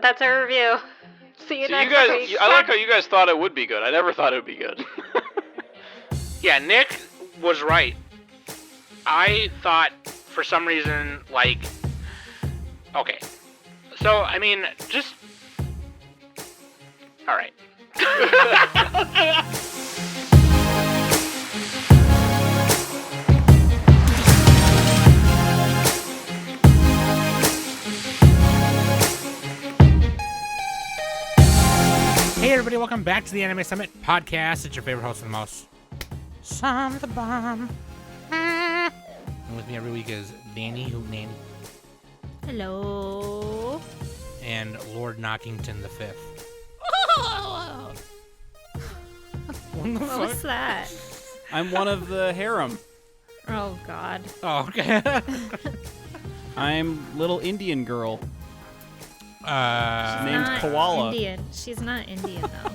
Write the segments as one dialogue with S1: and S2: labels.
S1: That's our review. See you next week.
S2: I like how you guys thought it would be good. I never thought it would be good.
S3: Yeah, Nick was right. I thought, for some reason, like... Okay. So, I mean, just... Alright. Hey everybody, welcome back to the Anime Summit podcast. It's your favorite host of the most, Sam the Bomb. And with me every week is Danny Hootenanny.
S1: Hello.
S3: And Lord Knockington the Fifth.
S1: What was that?
S4: I'm one of the harem.
S1: Oh, God.
S3: Oh, okay.
S4: I'm little Indian girl.
S1: She's
S4: named
S1: not
S4: Koala.
S1: Indian. She's not Indian, though.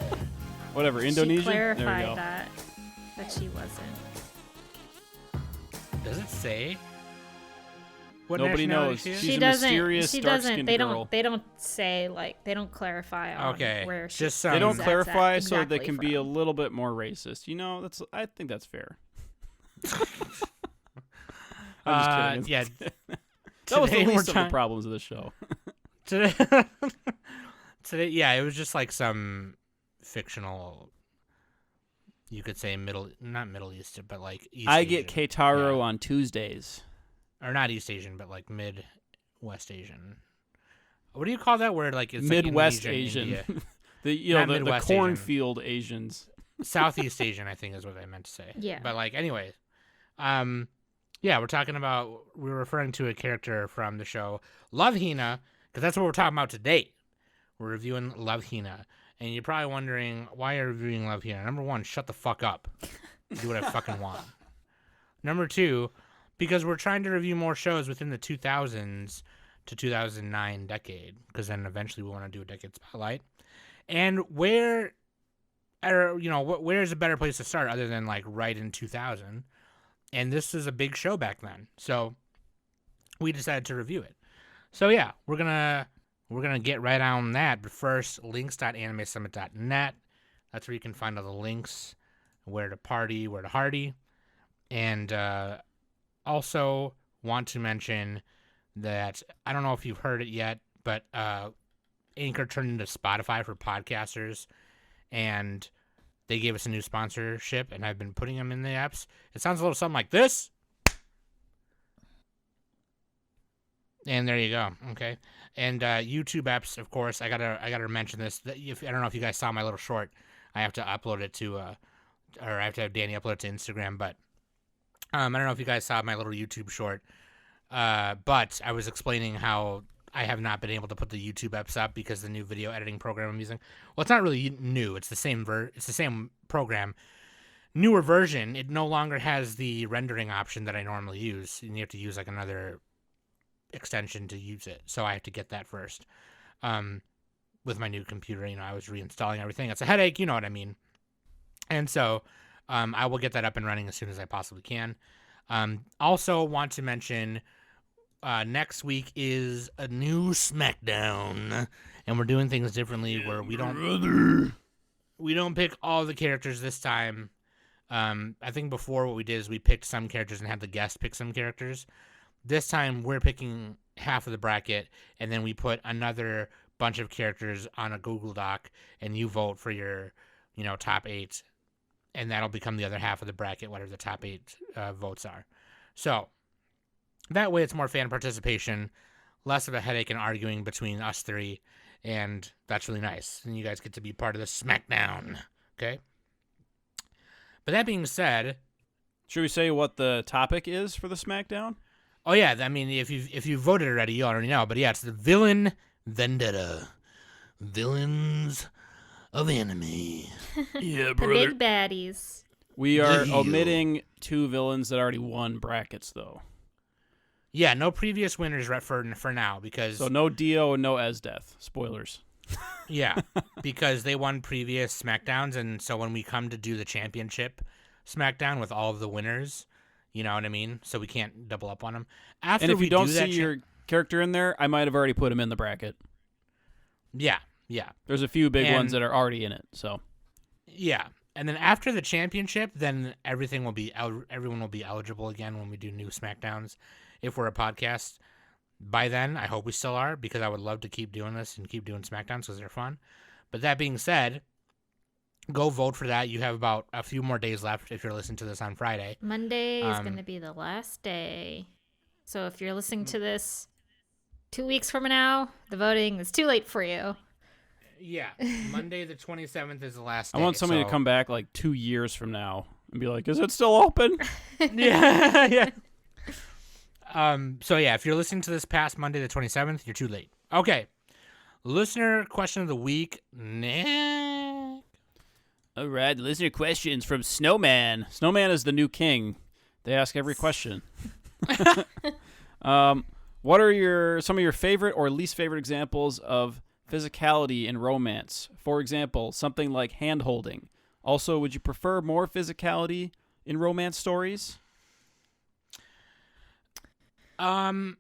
S4: Whatever, Indonesian?
S1: She clarified
S4: there we go.
S1: that she wasn't.
S3: Does it say? What
S4: Nobody
S3: nationality
S4: knows.
S3: she is?
S4: She's
S1: She
S4: a
S1: doesn't.
S4: mysterious
S1: She
S4: dark-skinned
S1: doesn't.
S4: girl.
S1: They don't say, like, they don't clarify on
S3: Okay,
S1: where she.
S3: just
S4: They don't
S3: Exact-
S4: clarify so
S1: exactly
S4: they can be a
S1: from.
S4: little bit more racist. You know, I think that's fair. I'm just kidding.
S3: Yeah.
S4: That was the
S3: Today we're
S4: least of the
S3: trying-
S4: problems of the show.
S3: Today, yeah, it was just like some fictional, you could say not Middle Eastern, but like East
S4: I
S3: Asian.
S4: get Keitaro
S3: Yeah.
S4: on Tuesdays.
S3: Or not East Asian, but like Midwest Asian. What do you call that word? Like it's
S4: Midwest
S3: like
S4: Asian.
S3: India.
S4: the
S3: Not
S4: the
S3: Midwest Asian.
S4: cornfield Asians.
S3: Southeast Asian, I think is what I meant to say.
S1: Yeah.
S3: But like, anyway, yeah, we're referring to a character from the show Love Hina, because that's what we're talking about today. We're reviewing Love Hina. And you're probably wondering, why are you reviewing Love Hina? Number one, shut the fuck up. Do what I fucking want. Number two, because we're trying to review more shows within the 2000s to 2009 decade, because then eventually we want to do a decade spotlight. And where's a better place to start other than like right in 2000? And this is a big show back then, so we decided to review it. So yeah, we're gonna get right on that. But first, links.animesummit.net. That's where you can find all the links, where to party, where to hardy, and also want to mention that I don't know if you've heard it yet, but Anchor turned into Spotify for podcasters, and they gave us a new sponsorship, and I've been putting them in the apps. It sounds a little something like this. And there you go. Okay. And YouTube apps, of course. I gotta mention this. I don't know if you guys saw my little short. I have to upload it to, or I have to have Danny upload it to Instagram. But I don't know if you guys saw my little YouTube short. But I was explaining how I have not been able to put the YouTube apps up because the new video editing program I'm using. Well, it's not really new. It's the same it's the same program. Newer version. It no longer has the rendering option that I normally use, and you have to use like another extension to use it. So I have to get that first. With my new computer, I was reinstalling everything. It's a headache, you know what I mean. And so I will get that up and running as soon as I possibly can. Also want to mention next week is a new SmackDown, and we're doing things differently where we don't pick all the characters this time. I think before what we did is we picked some characters and had the guest pick some characters. This time we're picking half of the bracket, and then we put another bunch of characters on a Google Doc, and you vote for your, top 8, and that'll become the other half of the bracket, whatever the top 8 votes are. So that way it's more fan participation, less of a headache and arguing between us three, and that's really nice. And you guys get to be part of the SmackDown, okay? But that being said,
S4: Should we say what the topic is for the SmackDown?
S3: oh yeah, I mean, if you voted already, you already know. But yeah, it's the Villain Vendetta. Villains of anime. Yeah,
S1: The
S3: brother.
S1: big baddies.
S4: We are
S3: Deal.
S4: omitting 2 villains that already won brackets, though.
S3: Yeah, no previous winners for now, because
S4: So no Dio and no Esdeath. Spoilers.
S3: yeah, because they won previous SmackDowns, and so when we come to do the championship SmackDown with all of the winners, you know what I mean? So we can't double up on them. After
S4: And if
S3: we
S4: you don't
S3: do
S4: see
S3: that
S4: your character in there, I might have already put him in the bracket.
S3: Yeah, yeah,
S4: There's a few big ones
S3: And-
S4: that are already in it. So
S3: yeah. And then after the championship, then everyone will be eligible again when we do new SmackDowns. If we're a podcast by then, I hope we still are, because I would love to keep doing this and keep doing SmackDowns because they're fun. But that being said, go vote for that. You have about a few more days left if you're listening to this on Friday.
S1: Monday is going to be the last day. So if you're listening to this 2 weeks from now, the voting is too late for you.
S3: Yeah, Monday the 27th is the last day.
S4: I want somebody to come back like 2 years from now and be like, "Is it still open?"
S3: Yeah. So yeah, if you're listening to this past Monday the 27th, you're too late. Okay. Listener question of the week. Nick.
S4: All right, listener questions from Snowman. Snowman is the new king. They ask every question. What are some of your favorite or least favorite examples of physicality in romance? For example, something like hand-holding. Also, would you prefer more physicality in romance stories?
S3: I'll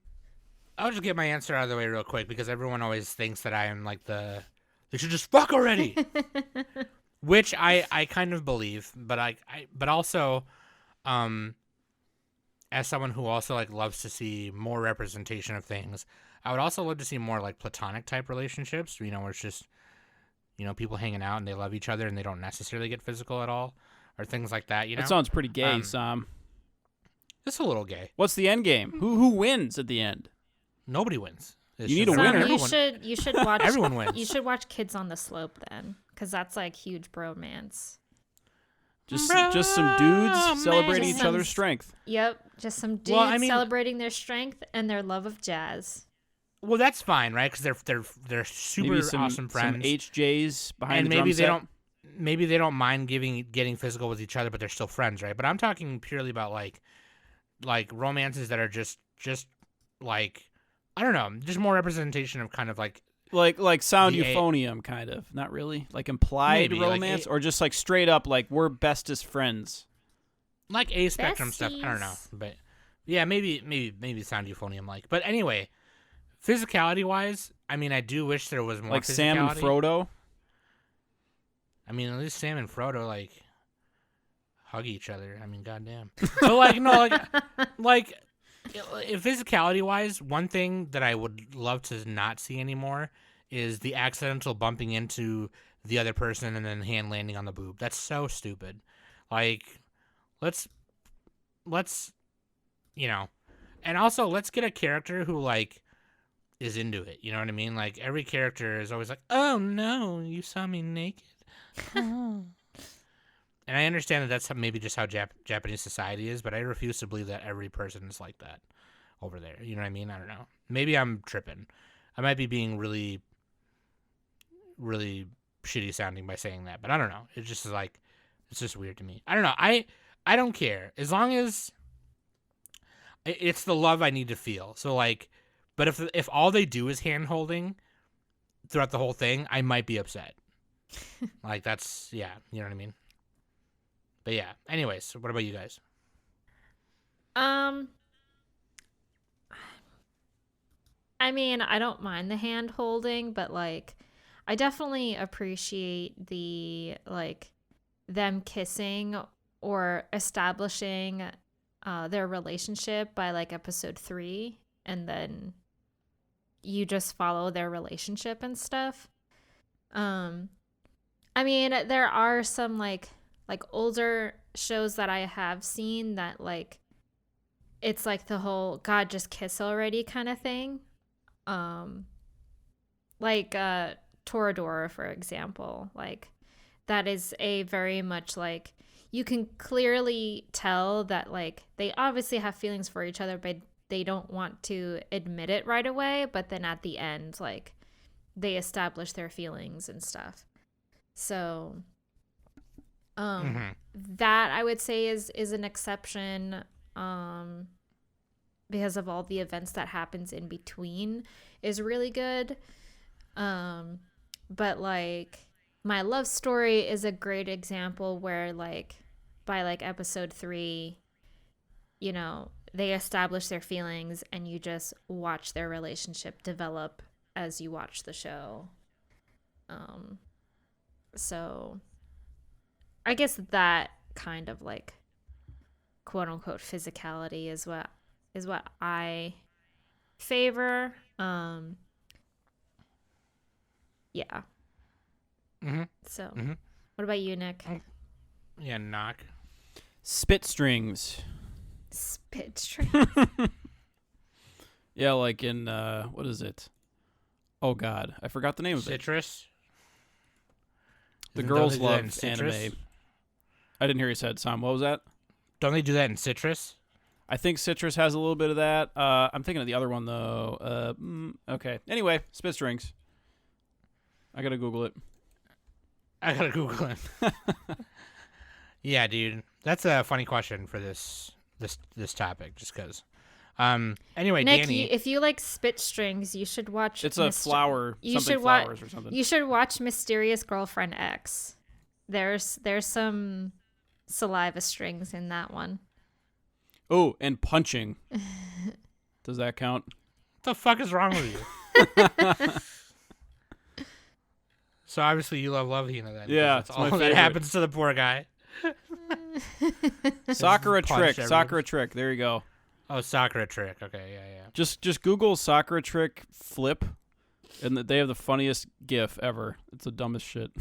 S3: just get my answer out of the way real quick because everyone always thinks that I am like they should just fuck already. Which I kind of believe, but but also, as someone who also like loves to see more representation of things, I would also love to see more like platonic type relationships, where it's just, people hanging out and they love each other and they don't necessarily get physical at all or things like that,
S4: That sounds pretty gay, Sam.
S3: It's a little gay.
S4: What's the end game? Who wins at the end?
S3: Nobody wins.
S4: You need a winner.
S1: You should watch.
S3: Everyone wins.
S1: You should watch Kids on the Slope then, because that's like huge bromance.
S4: Just some dudes celebrating each other's strength.
S1: Yep, just some dudes celebrating their strength and their love of jazz.
S3: Well, that's fine, right? Because they're super
S4: Maybe
S3: awesome friends.
S4: Some HJs behind
S3: and
S4: the drum set.
S3: Maybe they don't mind getting physical with each other, but they're still friends, right? But I'm talking purely about like romances that are just like, I don't know, just more representation of kind of like
S4: sound euphonium, kind of. Not really. Like implied romance, or just like straight up like we're bestest friends.
S3: Like A spectrum stuff. I don't know, but yeah, maybe sound euphonium like. But anyway, physicality wise, I mean, I do wish there was more
S4: like
S3: physicality.
S4: Sam and Frodo.
S3: I mean, at least Sam and Frodo like hug each other. I mean, goddamn. But like physicality wise, one thing that I would love to not see anymore is the accidental bumping into the other person and then hand landing on the boob. That's so stupid. Like, let's and also let's get a character who like is into it. You know what I mean? Like every character is always like, "Oh no, you saw me naked." Oh. And I understand that that's maybe just how Japanese society is, but I refuse to believe that every person is like that over there. You know what I mean? I don't know. Maybe I'm tripping. I might be being really, really shitty sounding by saying that, but I don't know. It's just like, it's just weird to me. I don't know. I don't care. As long as it's the love I need to feel. So like, but if all they do is hand holding throughout the whole thing, I might be upset. Like that's, yeah, you know what I mean? But yeah, anyways, what about you guys?
S1: I mean, I don't mind the hand holding, but like I definitely appreciate the like them kissing or establishing their relationship by like episode 3, and then you just follow their relationship and stuff. I mean, there are some like older shows that I have seen that like it's like the whole God just kiss already kind of thing. Like Toradora, for example, like that is a very much like you can clearly tell that like they obviously have feelings for each other, but they don't want to admit it right away. But then at the end, like they establish their feelings and stuff. So that I would say is an exception because of all the events that happens in between is really good. But like My Love Story is a great example where like by like episode 3, you know, they establish their feelings and you just watch their relationship develop as you watch the show. So I guess that kind of like quote unquote physicality is what I favor. Yeah.
S3: Mm-hmm.
S1: So
S3: Mm-hmm.
S1: what about you, Nick?
S3: Yeah, knock.
S4: Spit strings.
S1: Spit string.
S4: Yeah, like in what is it? Oh God, I forgot the name of it.
S3: Citrus.
S4: The
S3: Don't
S4: girls
S3: they do that in
S4: love
S3: Citrus?
S4: anime. I didn't hear you said, Sam. What was that?
S3: Don't they do that in Citrus?
S4: I think Citrus has a little bit of that. I'm thinking of the other one though. Okay. Anyway, spit strings. I gotta Google it.
S3: I gotta Google it. Yeah, dude, that's a funny question for this topic, just because. Anyway,
S1: Nick,
S3: Danny.
S1: if you like spit strings, you should watch.
S4: It's a flower. Something flowers or something.
S1: You should watch Mysterious Girlfriend X. There's some saliva strings in that one.
S4: Oh, and punching. Does that count?
S3: What the fuck is wrong with you? So obviously you love Hina then. 'Cause
S4: Yeah,
S3: that's
S4: it's my
S3: all that
S4: favorite.
S3: happens to the poor guy.
S4: Sakura
S3: Punch
S4: trick.
S3: everyone.
S4: Sakura trick. There you go.
S3: Oh, Sakura trick. Okay, yeah.
S4: Just Google Sakura trick flip, and they have the funniest GIF ever. It's the dumbest shit.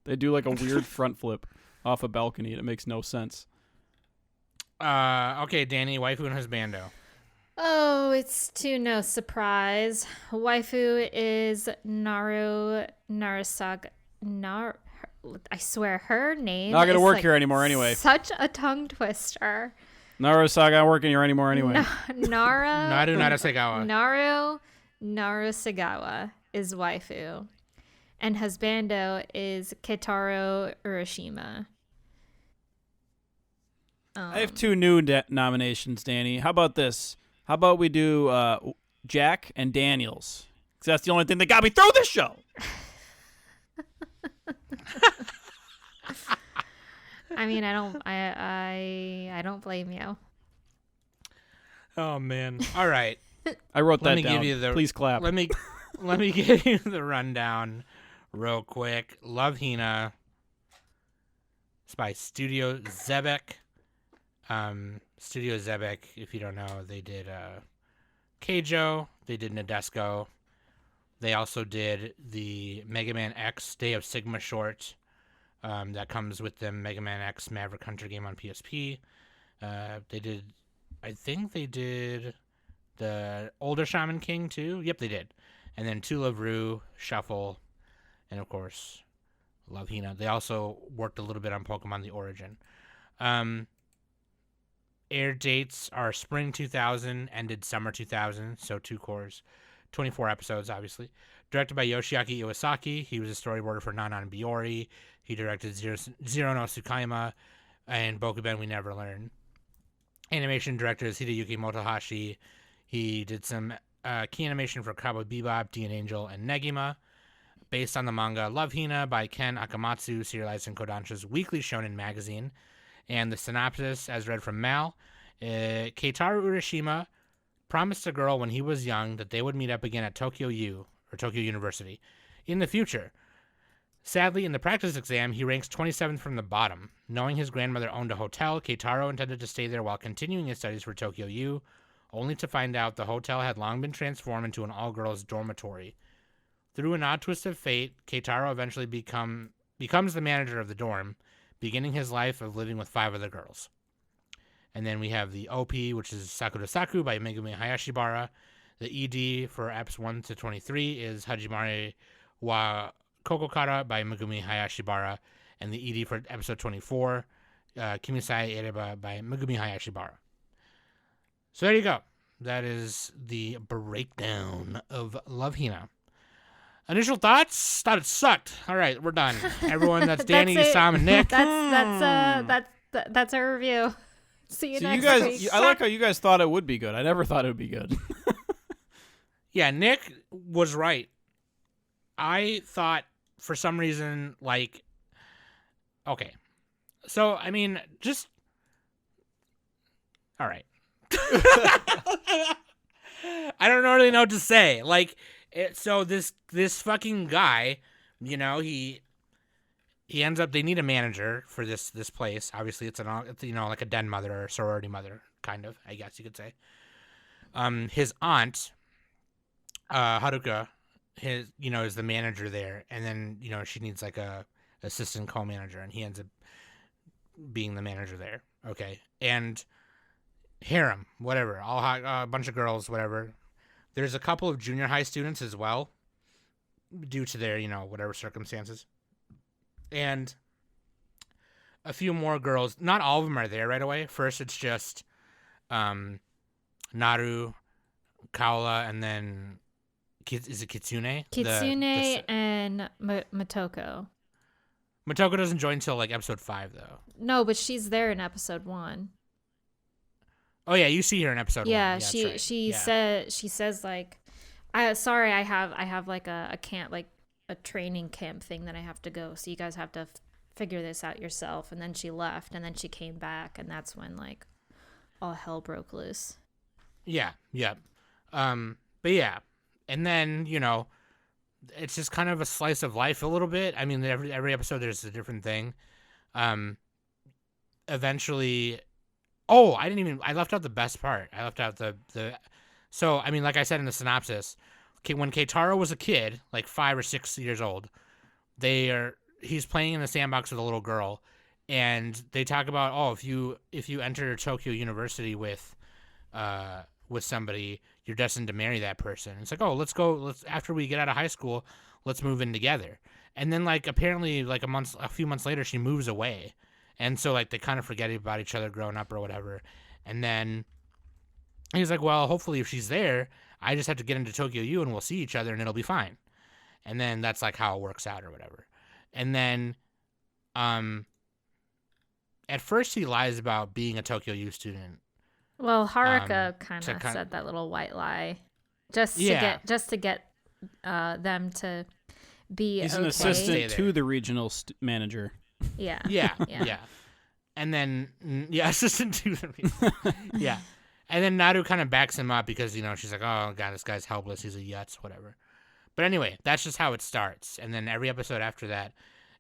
S4: They do like a weird front flip off a balcony, and it makes no sense.
S3: Okay, Danny, waifu and husbando.
S1: Oh, it's to no surprise. Waifu is Narasaga. I swear her name.
S4: Not gonna
S1: is,
S4: work
S1: like,
S4: here anymore anyway.
S1: Such a tongue twister.
S4: Narusaga not working here anymore anyway.
S3: Naru Narasegawa.
S1: Naru Sagawa is waifu, and husbando is Ketaro Urashima.
S4: I have two new nominations, Danny. How about this? How about we do Jack and Daniels? Because that's the only thing that got me through this show.
S1: I mean, I don't blame you.
S3: Oh man. All right.
S4: I wrote
S3: Let
S4: that
S3: me
S4: down.
S3: give you the.
S4: Please clap.
S3: Let me give you the rundown, real quick. Love Hina. It's by Studio Zebek. Studio Zebek, if you don't know, they did Keijo. They did Nadesco. They also did the Mega Man X Day of Sigma short. That comes with the Mega Man X Maverick Hunter game on PSP. They did, I think they did the older Shaman King too. Yep, they did. And then Two Love Ru, Shuffle, and of course, Love Hina. They also worked a little bit on Pokemon The Origin. Air dates are spring 2000, ended summer 2000, so 2 cores. 24 episodes, obviously. Directed by Yoshiaki Iwasaki. He was a storyboarder for Nanan Biori. He directed Zero no Tsukaima and Bokuben We Never Learn. Animation director is Hideyuki Motohashi. He did some key animation for Cowboy Bebop, Dean Angel, and Negima. Based on the manga Love Hina by Ken Akamatsu, serialized in Kodansha's Weekly Shonen magazine. And the synopsis, as read from Mal, Keitaro Urashima promised a girl when he was young that they would meet up again at Tokyo University, in the future. Sadly, in the practice exam, he ranks 27th from the bottom. Knowing his grandmother owned a hotel, Keitaro intended to stay there while continuing his studies for Tokyo U, only to find out the hotel had long been transformed into an all-girls dormitory. Through an odd twist of fate, Keitaro eventually becomes the manager of the dorm, beginning his life of living with 5 other girls. And then we have the OP, which is Sakura Saku by Megumi Hayashibara. The ED for eps 1 to 23 is Hajimare wa Kokokara by Megumi Hayashibara. And the ED for episode 24, Kimisai Ereba by Megumi Hayashibara. So there you go. That is the breakdown of Love Hina. Initial thoughts? Thought it sucked. All right, we're done. Everyone, that's Danny,
S1: That's it.
S3: Sam, and Nick.
S1: That's our review. See you
S4: So
S1: next
S4: you guys,
S1: week.
S4: I like how you guys thought it would be good. I never thought it would be good.
S3: Yeah, Nick was right. I thought for some reason, like, okay. So, I mean, just, all right. I don't really know what to say. Like, so this fucking guy you know, he ends up, they need a manager for this place. Obviously, it's you know, like a den mother or a sorority mother, kind of, I guess you could say. His aunt, Haruka, is the manager there, and then, you know, she needs like a assistant co-manager, and he ends up being the manager there. Okay, and harem, whatever, all a bunch of girls, whatever. There's a couple of junior high students as well, due to their, you know, whatever circumstances. And a few more girls. Not all of them are there right away. First, it's just Naru, Kaola, and then is it Kitsune?
S1: Kitsune and Motoko.
S3: Motoko doesn't join until like episode 5, though.
S1: No, but she's there in episode 1.
S3: Oh yeah, you see her in episode 1.
S1: Yeah,
S3: Right.
S1: she says like, I have like a camp, like a training camp thing that I have to go. So you guys have to figure this out yourself. And then she left, and then she came back, and that's when like all hell broke loose.
S3: Yeah. But yeah, and then, you know, it's just kind of a slice of life a little bit. I mean, every episode there's a different thing. Eventually, I left out the best part. I left out the. So I mean, like I said in the synopsis, when Keitaro was a kid, like 5 or 6 years old, he's playing in the sandbox with a little girl, and they talk about, if you enter Tokyo University with somebody, you're destined to marry that person. It's like, let's after we get out of high school, let's move in together. And then like apparently like a few months later, she moves away, and so like they kind of forget about each other growing up or whatever. And then he's like, well, hopefully if she's there, I just have to get into Tokyo U and we'll see each other and it'll be fine. And then that's like how it works out or whatever. And then at first he lies about being a Tokyo U student.
S1: Well, Haruka kind of said that little white lie just to get them to be
S4: He's
S1: okay.
S4: an assistant to the regional manager.
S1: Yeah.
S3: Yeah. And then, assistant to the yeah. And then Naru kind of backs him up because, you know, she's like, oh, God, this guy's helpless. He's a yutz, whatever. But anyway, that's just how it starts. And then every episode after that,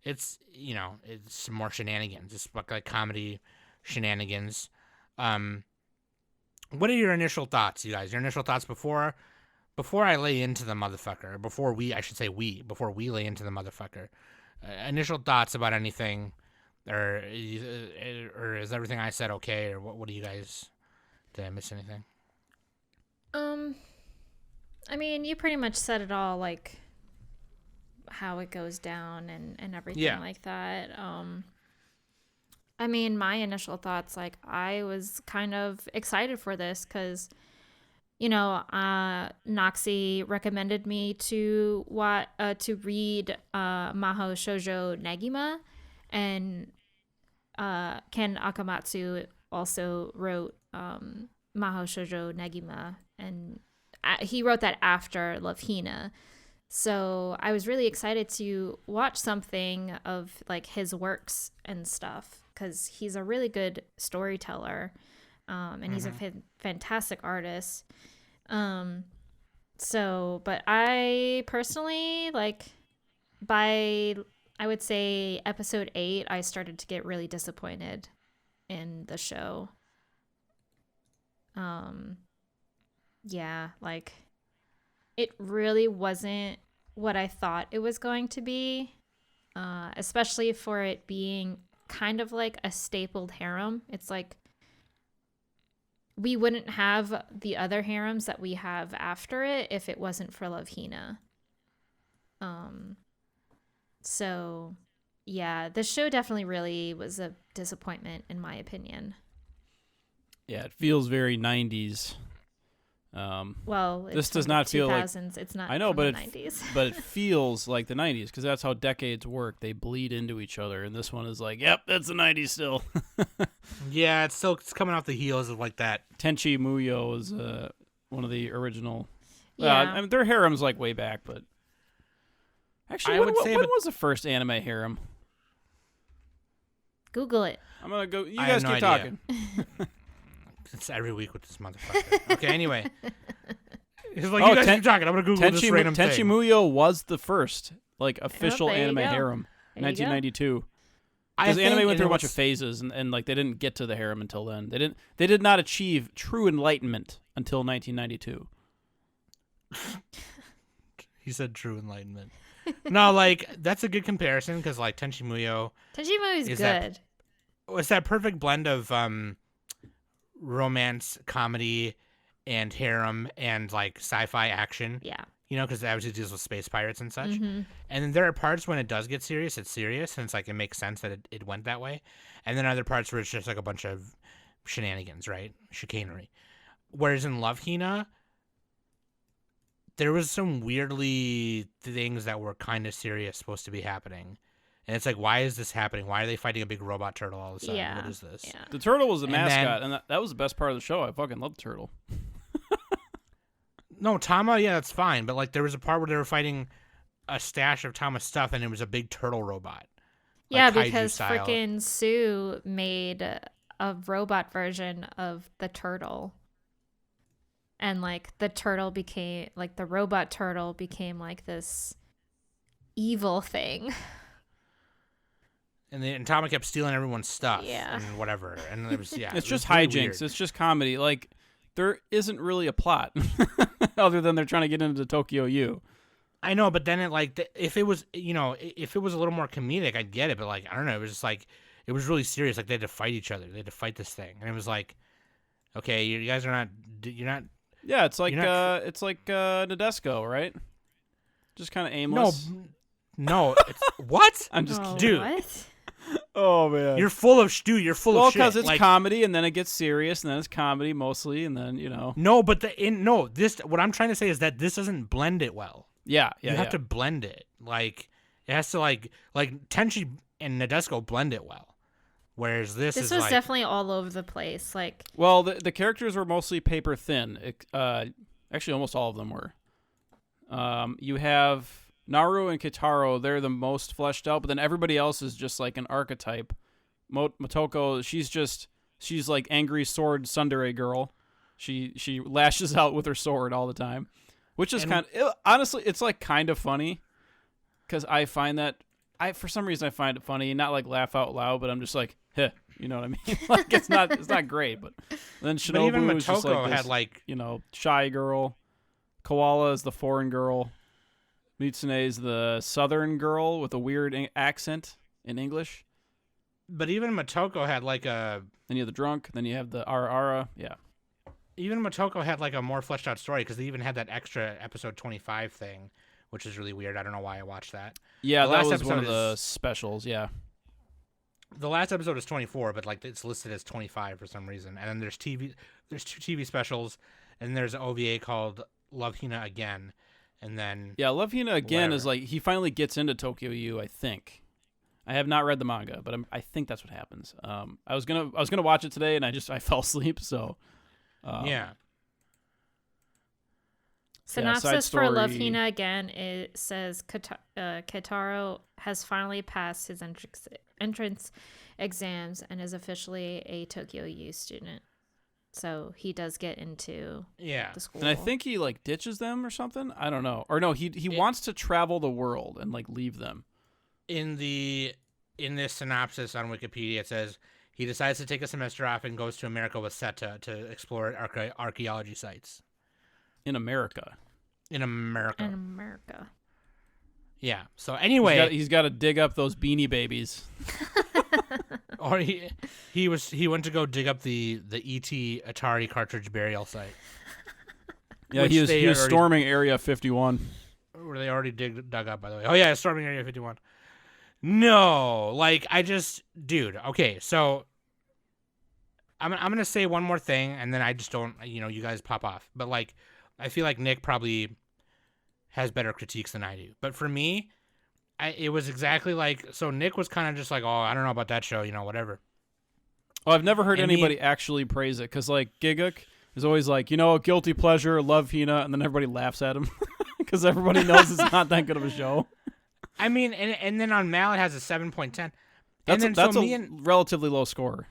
S3: it's, you know, it's some more shenanigans. It's like comedy shenanigans. What are your initial thoughts, you guys? Your initial thoughts before I lay into the motherfucker, before we lay into the motherfucker. Initial thoughts about anything, or is everything I said okay, or what do you guys? Did I miss anything?
S1: I mean, you pretty much said it all, like how it goes down and everything like that. I mean, my initial thoughts, like I was kind of excited for this because, you know, Noxie recommended me to read Mahou Shoujo Negima, and Ken Akamatsu also wrote Mahou Shoujo Negima, and he wrote that after Love Hina. So I was really excited to watch something of like his works and stuff because he's a really good storyteller, and he's a fantastic artist. But I personally, like, by I would say episode 8, I started to get really disappointed in the show. Yeah, like it really wasn't what I thought it was going to be, especially for it being kind of like a stapled harem. It's like we wouldn't have the other harems that we have after it if it wasn't for Love Hina. So yeah, the show definitely really was a disappointment in my opinion.
S4: Yeah, it feels very 90s.
S1: Well,
S4: this does not feel like
S1: 2000s. It's not.
S4: I know, but
S1: the 90s.
S4: but it feels like the 90s because that's how decades work. They bleed into each other, and this one is like, yep, that's the 90s still.
S3: Yeah, it's coming off the heels of like that.
S4: Tenchi Muyo is one of the original.
S1: Yeah,
S4: I mean, their harem's like way back, but actually, when was the first anime harem?
S1: Google it.
S4: I'm gonna go. You
S3: I
S4: guys
S3: have no
S4: keep
S3: idea.
S4: talking.
S3: It's every week with this motherfucker. Okay, anyway. He's like, you guys keep talking. I'm going to Google this random
S4: Tenchi
S3: thing.
S4: Muyo was the first like official
S1: there you
S4: anime
S1: go.
S4: harem in
S1: There you go.
S4: 1992.
S3: I
S4: Because
S3: think
S4: anime went
S3: and
S4: through a
S3: it
S4: bunch of
S3: was-
S4: phases, and like they didn't get to the harem until then. They did not achieve true enlightenment until 1992.
S3: He said true enlightenment. No, like that's a good comparison because like Tenchi Muyo
S1: Tenjimu is
S3: that-
S1: good.
S3: was that perfect blend of romance, comedy, and harem, and like sci-fi action.
S1: Yeah.
S3: You know, because it obviously deals with space pirates and such.
S1: Mm-hmm.
S3: And then there are parts when it does get serious, it's serious, and it's like it makes sense that it went that way. And then other parts where it's just like a bunch of shenanigans, right? Chicanery. Whereas in Love Hina, there was some weirdly things that were kind of serious supposed to be happening. And it's like, why is this happening? Why are they fighting a big robot turtle all of a sudden?
S1: Yeah.
S3: What is this?
S1: Yeah.
S4: The turtle was the
S3: And
S4: mascot, and that was the best part of the show. I fucking loved the turtle.
S3: No, Tama, yeah, that's fine. But like, there was a part where they were fighting a stash of Tama stuff, and it was a big turtle robot.
S1: Yeah,
S3: kaiju
S1: because
S3: style.
S1: freaking Sue made a robot version of the turtle. And like the turtle became like the robot turtle became like this evil thing.
S3: And Tama kept stealing everyone's stuff
S1: Yeah.
S3: and whatever. And it was, yeah.
S4: It's
S3: it
S4: just
S3: was really
S4: hijinks.
S3: weird.
S4: It's just comedy. Like there isn't really a plot other than they're trying to get into Tokyo U.
S3: I know, but then it like if it was if it was a little more comedic, I'd get it. But like I don't know, it was just like it was really serious. Like they had to fight each other. They had to fight this thing, and it was like, okay, you guys are not. You're not.
S4: Yeah, it's like
S3: You're not
S4: Nadesco, right? Just kind of
S3: No,
S4: aimless.
S3: no. It's, what?
S4: I'm just
S1: Oh,
S3: Dude.
S1: what?
S4: Oh man.
S3: You're full of dude. You're full
S4: well,
S3: of shit.
S4: because it's
S3: like,
S4: comedy, and then it gets serious, and then it's comedy mostly, and then
S3: no, but this. What I'm trying to say is that this doesn't blend it well.
S4: Yeah.
S3: You have to blend it. Like it has to like Tenchi and Nadesco blend it well. Whereas this
S1: This
S3: is
S1: was
S3: like
S1: definitely all over the place. Like
S4: Well, the characters were mostly paper thin. Actually, almost all of them were. You have Naru and Kitaro. They're the most fleshed out, but then everybody else is just like an archetype. Motoko, she's like angry sword tsundere girl. She lashes out with her sword all the time, which is honestly, it's like kind of funny because I find that for some reason I find it funny, not like laugh out loud, but I'm just like, heh, you know what I mean? Like it's not great, but then
S3: but even
S4: Shinobu is just
S3: Motoko
S4: like this,
S3: had like
S4: shy girl. Koala is the foreign girl. Mitsune is the southern girl with a weird accent in English.
S3: but even Motoko had like a
S4: Then you have the drunk. Then you have the Ara. Yeah.
S3: even Motoko had like a more fleshed out story because they even had that extra episode 25 thing, which is really weird. I don't know why I watched that.
S4: Yeah,
S3: The
S4: that
S3: last
S4: was one of
S3: episode
S4: the
S3: is-
S4: specials. Yeah.
S3: The last episode is 24, but like it's listed as 25 for some reason. And then there's two TV specials, and there's an OVA called Love Hina Again, and then
S4: Yeah, Love Hina again is
S3: Whatever.
S4: like he finally gets into Tokyo U, I think. I have not read the manga, but I think that's what happens. I was gonna watch it today, and I fell asleep. So
S3: yeah.
S1: synopsis for Love
S4: story.
S1: Hina again, it says Kitaro has finally passed his entrance exams and is officially a Tokyo U student. So he does get into
S3: Yeah.
S1: the school.
S4: and I think he like ditches them or something. I don't know. Or no, he wants to travel the world and like leave them.
S3: In this synopsis on Wikipedia, it says he decides to take a semester off and goes to America with Seta to explore archaeology sites
S4: In America.
S3: in America.
S1: in America.
S3: Yeah. So anyway,
S4: He's got to dig up those Beanie Babies.
S3: or he went to go dig up the ET Atari cartridge burial site.
S4: Yeah,
S3: Which
S4: he was
S3: they already-
S4: storming Area 51.
S3: Where they already dug up, by the way. Oh yeah, storming Area 51. No, like dude. Okay, so I'm gonna say one more thing, and then I just don't, you guys pop off. But like, I feel like Nick probably has better critiques than I do. But for me, it was exactly like, so Nick was kind of just like, oh, I don't know about that show, whatever.
S4: Oh, I've never heard
S3: And me-
S4: anybody actually praise it because like Giguk is always like, guilty pleasure, Love Hina, and then everybody laughs at him because everybody knows it's not that good of a show.
S3: I mean, and then on Mal it has a 7.10.
S4: That's
S3: And then
S4: that's
S3: so
S4: a
S3: me and
S4: relatively low score.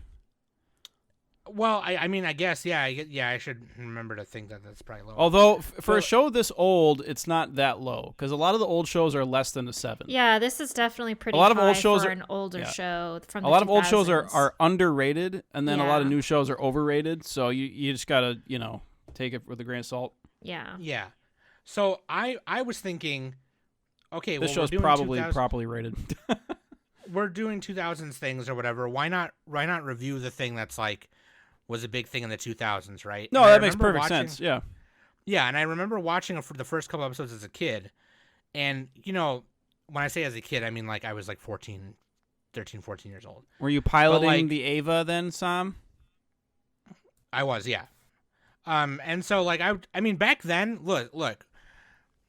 S3: Well, I mean, I guess, yeah, I should remember to think that that's probably low.
S4: Although for a show this old, it's not that low because a lot of the old shows are less than a 7.
S1: Yeah, this is definitely pretty
S4: A lot of
S1: high
S4: old shows
S1: for
S4: are-
S1: an older
S4: yeah.
S1: show from
S4: A
S1: the
S4: lot of old shows
S1: 2000s.
S4: are underrated, and then a lot of
S1: Yeah.
S4: new shows are overrated. So you just gotta take it with a grain of salt.
S1: Yeah.
S3: Yeah. So I was thinking, okay,
S4: This
S3: well,
S4: show's
S3: we're doing
S4: probably
S3: 2000
S4: properly rated.
S3: we're doing 2000s things or whatever. Why not review the thing that's like was a big thing in the 2000s, right?
S4: No,
S3: And I
S4: that makes
S3: remember
S4: perfect
S3: watching-
S4: sense. Yeah.
S3: Yeah, and I remember watching it for the first couple episodes as a kid. And, when I say as a kid, I mean like I was like 13, 14 years old.
S4: Were you piloting
S3: like-
S4: the Ava then, Sam?
S3: I was, yeah. And so like I mean back then, look.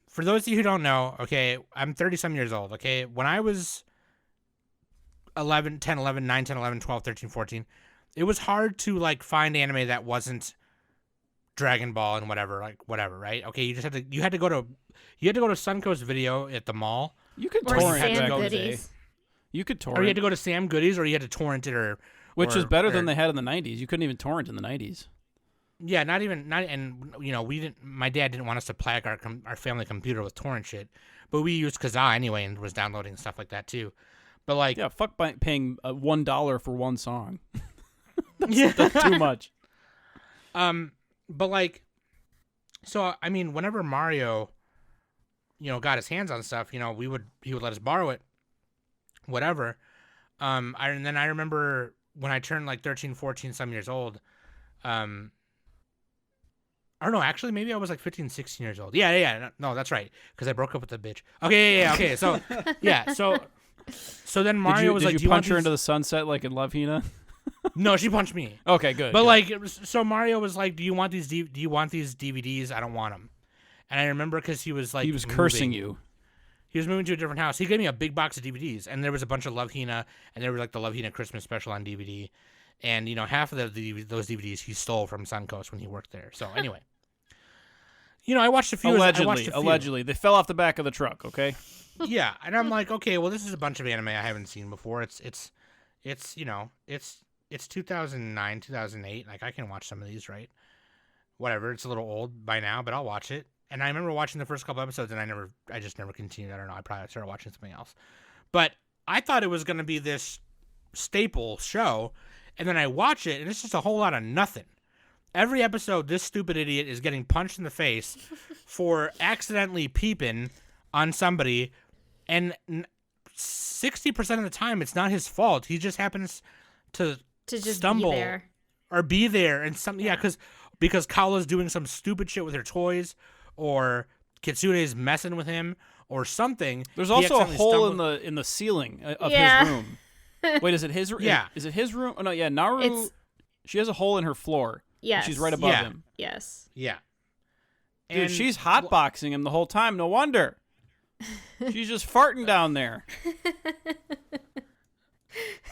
S3: For those of you who don't know, okay, I'm 30-some years old, okay? When I was 11, 10, 11, 9, 10, 11, 12, 13, 14, it was hard to like find anime that wasn't Dragon Ball and whatever, right? Okay, you had to go to Suncoast Video at the mall,
S4: You could
S1: Or
S4: torrent
S3: had to
S1: Sam
S4: back
S3: go
S4: in
S3: to
S4: the day.
S1: Goodies.
S4: You could
S3: or you
S4: torrent,
S3: had to go to Sam Goodies, or you had to torrent it,
S4: which was better than
S3: or-
S4: they had in the 90s. You couldn't even torrent in the 90s.
S3: Yeah, and we didn't. My dad didn't want us to plague our family computer with torrent shit, but we used Kazaa anyway and was downloading stuff like that too. But like,
S4: Yeah, fuck paying $1 for one song.
S3: yeah.
S4: That's too much.
S3: But like, so I mean, whenever Mario, got his hands on stuff, he would let us borrow it, whatever. And then I remember when I turned like 13, 14 some years old, or no, actually, maybe I was like 15, 16 years old. Yeah. No, that's right. Because I broke up with the bitch. Okay, yeah. Okay, so, yeah. So then Mario was
S4: did
S3: like,
S4: you
S3: do you want
S4: punch her
S3: these-"
S4: into the sunset like in Love, Hina?
S3: No, she punched me.
S4: Okay, good.
S3: But
S4: good.
S3: like, so Mario was like, do you want these DVDs? I don't want them. And I remember because he was like,
S4: he was cursing
S3: moving.
S4: you.
S3: He was moving to a different house. He gave me a big box of DVDs, and there was a bunch of Love Hina, and there was like the Love Hina Christmas special on DVD. And, half of those DVDs he stole from Suncoast when he worked there. So anyway. I watched a few.
S4: Allegedly. They fell off the back of the truck, okay?
S3: Yeah, and I'm like, okay, well, this is a bunch of anime I haven't seen before. It's 2009, 2008. Like, I can watch some of these, right? Whatever. It's a little old by now, but I'll watch it. And I remember watching the first couple episodes, and I just never continued. I don't know. I probably started watching something else. But I thought it was going to be this staple show, and then I watch it, and it's just a whole lot of nothing. Every episode, this stupid idiot is getting punched in the face for accidentally peeping on somebody, and 60% of the time, it's not his fault. He just happens to
S1: just
S3: stumble
S1: be there.
S3: or be there, and because Kaola's doing some stupid shit with her toys, or Kitsune's messing with him, or something.
S4: There's
S3: He
S4: also a
S3: accidentally
S4: hole
S3: stumbled-
S4: in the ceiling of
S1: Yeah.
S4: his room. Wait, is it his room?
S3: Yeah.
S4: Is it his room? Oh, no, yeah, Naru,
S1: It's-
S4: she has a hole in her floor.
S1: Yes.
S4: She's right above
S3: Yeah.
S4: him.
S1: Yes.
S3: Yeah.
S4: Dude,
S3: And-
S4: she's hotboxing him the whole time. No wonder. She's just farting down there.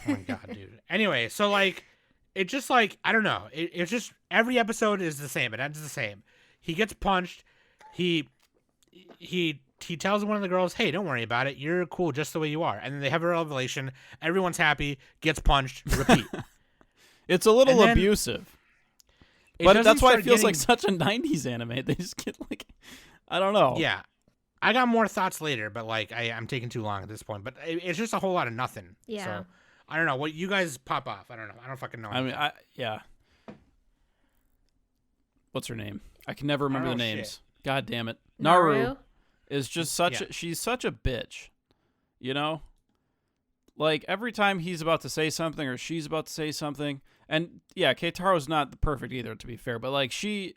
S3: Oh my god, dude. Anyway, so like, it just like, I don't know. It's just every episode is the same. It ends the same. He gets punched. He tells one of the girls, "Hey, don't worry about it. You're cool just the way you are." And then they have a revelation. Everyone's happy. Gets punched. Repeat.
S4: It's a little
S3: And then-
S4: abusive.
S3: It
S4: But
S3: doesn't
S4: that's why it
S3: start
S4: feels like
S3: getting-
S4: such a 90s anime. They just get like, I don't know.
S3: Yeah. I got more thoughts later, but like I'm taking too long at this point. But it's just a whole lot of nothing.
S1: Yeah.
S3: So I don't know what you guys pop off. I don't know. I don't fucking know.
S4: I mean, yeah. What's her name? I can never remember the
S3: know
S4: names.
S3: shit.
S4: God damn it.
S1: Naru?
S4: Naru is just such
S3: Yeah.
S4: she's such a bitch. You know? Like every time he's about to say something or she's about to say something, and yeah, Keitaro's not perfect either, to be fair, but like she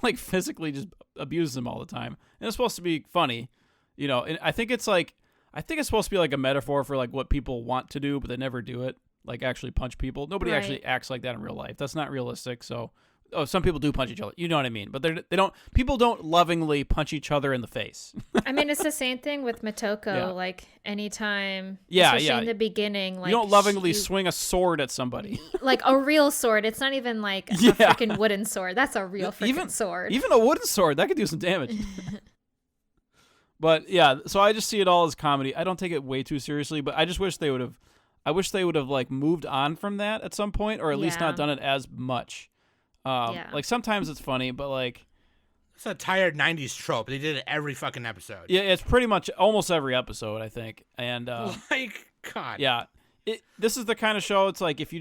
S4: like physically just abuses him all the time. And it's supposed to be funny, you know, and I think it's supposed to be like a metaphor for like what people want to do, but they never do it. Like actually punch people. Nobody
S1: Right.
S4: actually acts like that in real life. That's not realistic. So, some people do punch each other. You know what I mean? But people don't lovingly punch each other in the face.
S1: I mean, it's the same thing with Motoko.
S4: Yeah.
S1: Like anytime,
S4: Yeah,
S1: especially
S4: yeah.
S1: in the beginning, like
S4: you don't lovingly
S1: she-
S4: swing a sword at somebody.
S1: like a real sword. It's not even like
S4: Yeah.
S1: a freaking wooden sword. That's a real freaking
S4: Even-
S1: sword.
S4: Even a wooden sword, that could do some damage. But yeah, so I just see it all as comedy. I don't take it way too seriously, but I just wish they would have I wish they would have like moved on from that at some point, or at least
S1: Yeah.
S4: not done it as much.
S1: Yeah.
S4: Like sometimes it's funny, but like
S3: It's a tired '90s trope. They did it every fucking episode.
S4: yeah, it's pretty much almost every episode, I think. And
S3: Like, God.
S4: yeah, this is the kind of show. It's like if you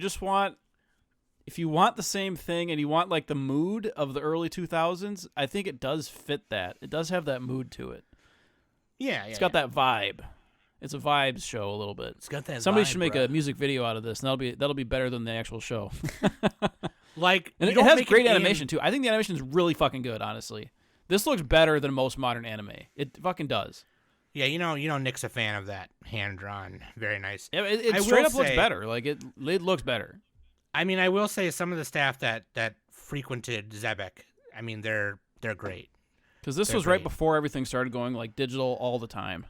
S4: want the same thing and you want like the mood of the early 2000s, I think it does fit that. It does have that mood to it.
S3: Yeah.
S4: It's got that vibe. It's a vibes show a little bit.
S3: It's got that.
S4: Somebody
S3: vibe,
S4: should make
S3: bro.
S4: a music video out of this, and that'll be better than the actual show.
S3: Like,
S4: And
S3: you
S4: it
S3: don't
S4: has
S3: make
S4: great
S3: an
S4: animation too. I think the animation is really fucking good, honestly. This looks better than most modern anime. It fucking does.
S3: Yeah, you know, Nick's a fan of that hand drawn, very nice.
S4: It
S3: I
S4: straight
S3: will
S4: up looks
S3: say-
S4: better. Like it looks better.
S3: I mean, I will say some of the staff that frequented Zebek, I mean, they're great.
S4: Because this
S3: They're
S4: was right
S3: great.
S4: before everything started going like digital all the time.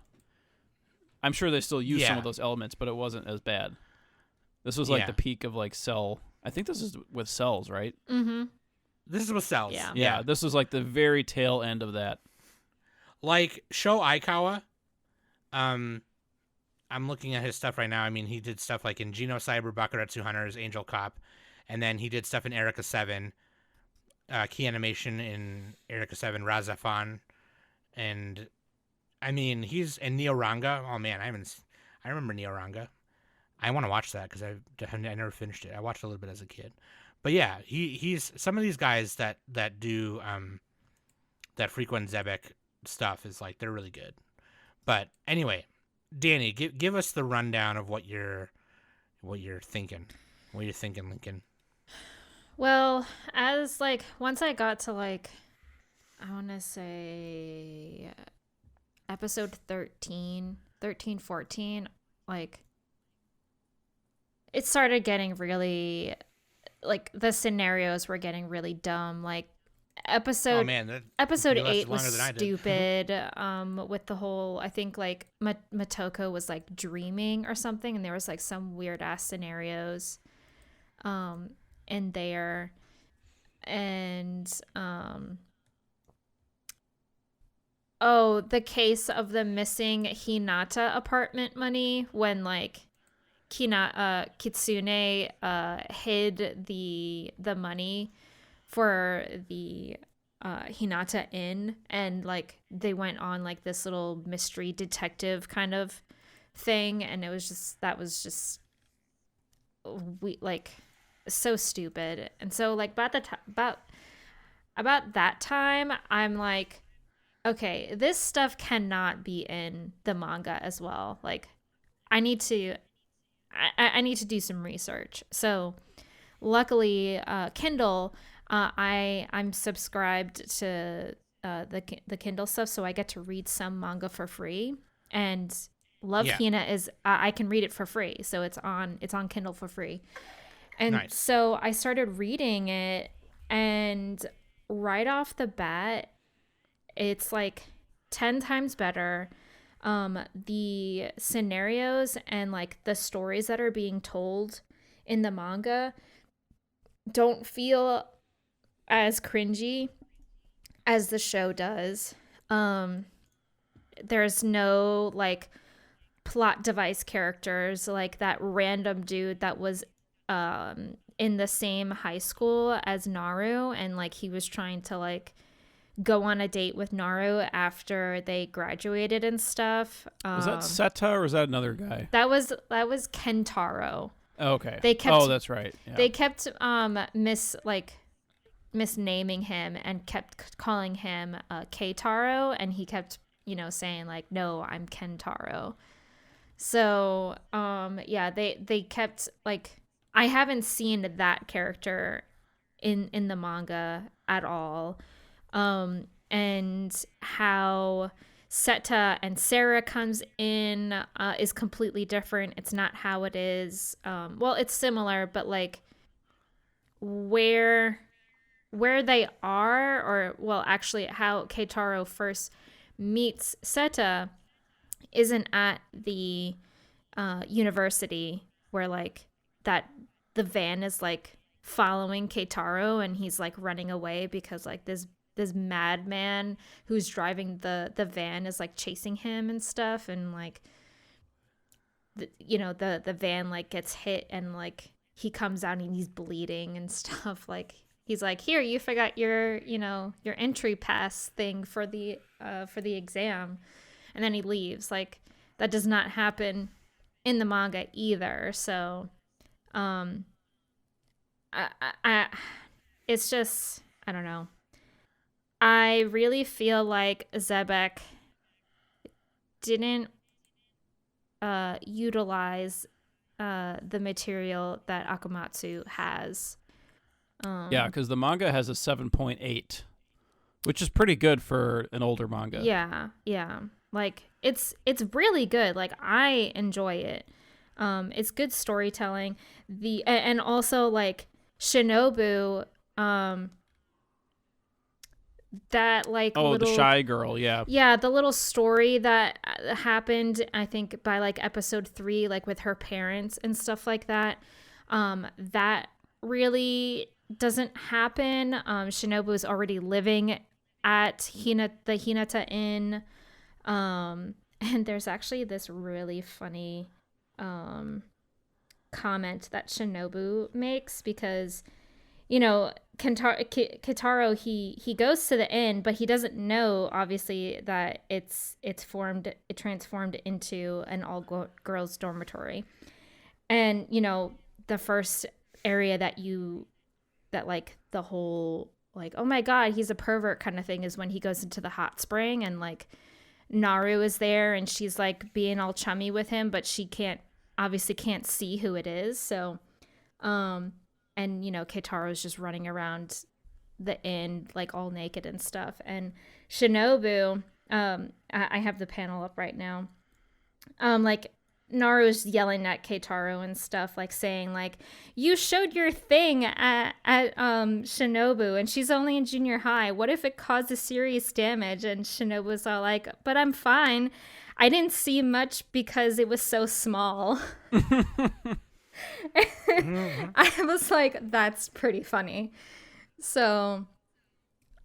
S4: I'm sure they still use some
S3: Yeah.
S4: of those elements, but it wasn't as bad. This was like
S3: Yeah.
S4: the peak of like Cell. I think this is with Cells, right?
S1: Mm-hmm.
S3: This is what sells.
S1: Yeah.
S4: Yeah, this was like the very tail end of that.
S3: Like Sho Aikawa, I'm looking at his stuff right now. I mean, he did stuff like in Geno Cyber, Bakuretsu Hunters, Angel Cop, and then he did stuff in Erica 7, key animation in Erica 7, Razafan, and I mean, he's in Neoranga. Oh man, I remember Neoranga. I want to watch that because I never finished it. I watched a little bit as a kid, but yeah, he's some of these guys that do that frequent Zebek stuff is like they're really good. But anyway, Danny, give us the rundown of what you're thinking. What you're thinking, Lincoln.
S1: Well, as like once I got to like I want to say episode 13, 14, like it started getting really like the scenarios were getting really dumb. Like
S3: Oh man,
S1: episode
S3: you lasted
S1: 8 was
S3: longer than I did.
S1: stupid with the whole I think like Matoko was like dreaming or something, and there was like some weird ass scenarios in there, and oh, the case of the missing Hinata apartment money when like Kitsune hid the money for the Hinata Inn, and like they went on like this little mystery detective kind of thing, and it was just like so stupid. And so like about that time I'm like, okay, this stuff cannot be in the manga as well. Like I need to do some research. So luckily Kindle, I'm subscribed to the Kindle stuff, so I get to read some manga for free, and Love
S3: Yeah.
S1: Hina is I can read it for free, so it's on Kindle for free. And
S3: Nice.
S1: so I started reading it, and right off the bat it's like 10 times better. The scenarios and like the stories that are being told in the manga don't feel as cringy as the show does. There's no like plot device characters like that random dude that was in the same high school as Naru, and like he was trying to like go on a date with Naru after they graduated and stuff.
S4: Was that Seta or was that another guy?
S1: That was Kentaro.
S4: Oh, okay.
S1: They kept-
S4: Oh, that's right. Yeah.
S1: They kept misnaming him and kept calling him Keitaro, and he kept saying like, no, I'm Kentaro. So yeah, they kept like, I haven't seen that character in the manga at all. And how Seta and Sarah comes in is completely different. It's not how it is. Well, it's similar, but like where they are, or well, actually how Keitaro first meets Seta isn't at the university where like that the van is like following Keitaro, and he's like running away because like this madman who's driving the van is like chasing him and stuff, and like the van like gets hit and like he comes out and he's bleeding and stuff. Like he's like, here, you forgot your your entry pass thing for the exam, and then he leaves. Like that does not happen in the manga either. So I it's just, I don't know. I really feel like Zebek didn't utilize the material that Akamatsu has.
S4: Yeah, because the manga has a 7.8, which is pretty good for an older manga.
S1: Yeah. Like it's really good. Like I enjoy it. It's good storytelling. And also like Shinobu, that like
S4: Oh,
S1: little
S4: the shy girl, yeah.
S1: Yeah, the little story that happened, I think by like episode 3, like with her parents and stuff like that. That really doesn't happen. Shinobu is already living at the Hinata Inn. And there's actually this really funny comment that Shinobu makes because Kitaro, he goes to the inn, but he doesn't know obviously that it transformed into an all girls dormitory. And the first area that like the whole like, oh my god, he's a pervert kind of thing is when he goes into the hot spring and like Naru is there and she's like being all chummy with him, but she obviously can't see who it is. So and Keitaro's just running around the inn like all naked and stuff. And Shinobu, I have the panel up right now. Like Naru's yelling at Keitaro and stuff, like saying like, you showed your thing at Shinobu and she's only in junior high. What if it causes serious damage? And Shinobu's all like, but I'm fine. I didn't see much because it was so small. I was like, that's pretty funny. So,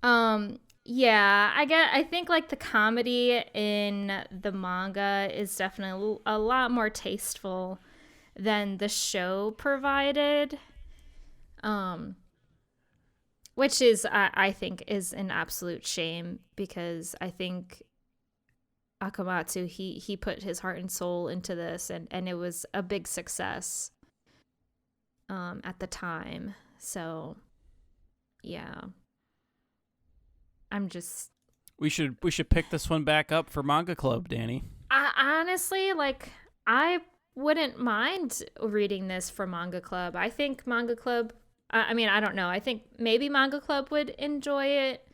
S1: yeah, I think like the comedy in the manga is definitely a lot more tasteful than the show provided. Which is, I think, is an absolute shame because I think Akamatsu, he put his heart and soul into this and it was a big success at the time. So yeah, we
S4: should pick this one back up for Manga Club, Danny.
S1: I honestly, like, I wouldn't mind reading this for Manga Club. I think Manga Club, I mean, I don't know, I think maybe Manga Club would enjoy it.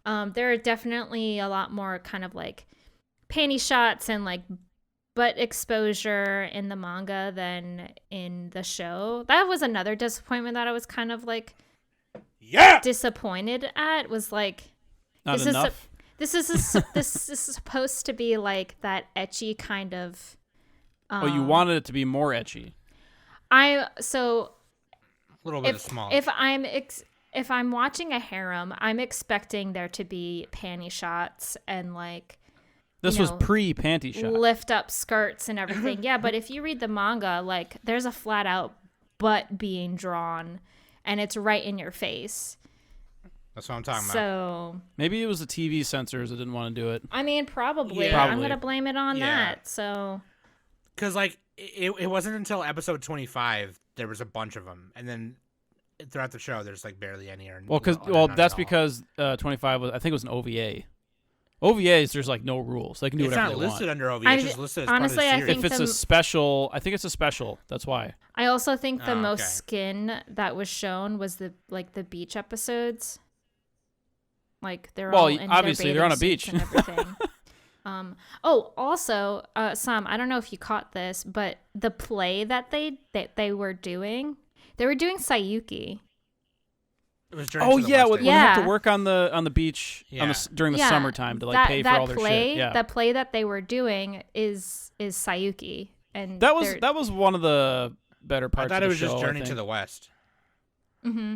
S1: There are definitely a lot more kind of like panty shots and like butt exposure in the manga than in the show. That was another disappointment that I was kind of like disappointed at, was like,
S4: not enough.
S1: This is supposed to be like that ecchi kind of
S4: you wanted it to be more ecchi.
S3: A little bit small.
S1: If I'm watching a harem, I'm expecting there to be panty shots and like
S4: this was pre-panty shot.
S1: Lift up skirts and everything. Yeah, but if you read the manga, like there's a flat out butt being drawn and it's right in your face.
S3: That's what I'm talking about.
S1: So
S4: maybe it was the TV censors that didn't want to do it.
S1: I mean, probably.
S3: Yeah.
S1: I'm going to blame it on that. So
S3: because like it wasn't until episode 25 there was a bunch of them, and then throughout the show there's like barely any.
S4: That's because 25 was, I think it was an OVA. OVAs, there's like no rules. They can do whatever they want.
S3: It's not listed under OVA. It's just listed as
S1: honestly,
S3: part of the series.
S4: If it's a special, I think it's a special. That's why.
S1: I also think the most skin that was shown was the beach episodes. Like they're all in
S4: obviously
S1: their
S4: they're on a beach
S1: and everything. Also, Sam, I don't know if you caught this, but the play that they were doing Sayuki.
S3: It was
S4: when they have to work on the beach during the summertime to like pay for all their shit. Yeah.
S1: That play that they were doing is Sayuki, and
S4: that was one of the better parts.
S3: I thought
S4: of
S3: it
S4: the
S3: was
S4: show,
S3: just Journey to the West.
S1: Mm-hmm.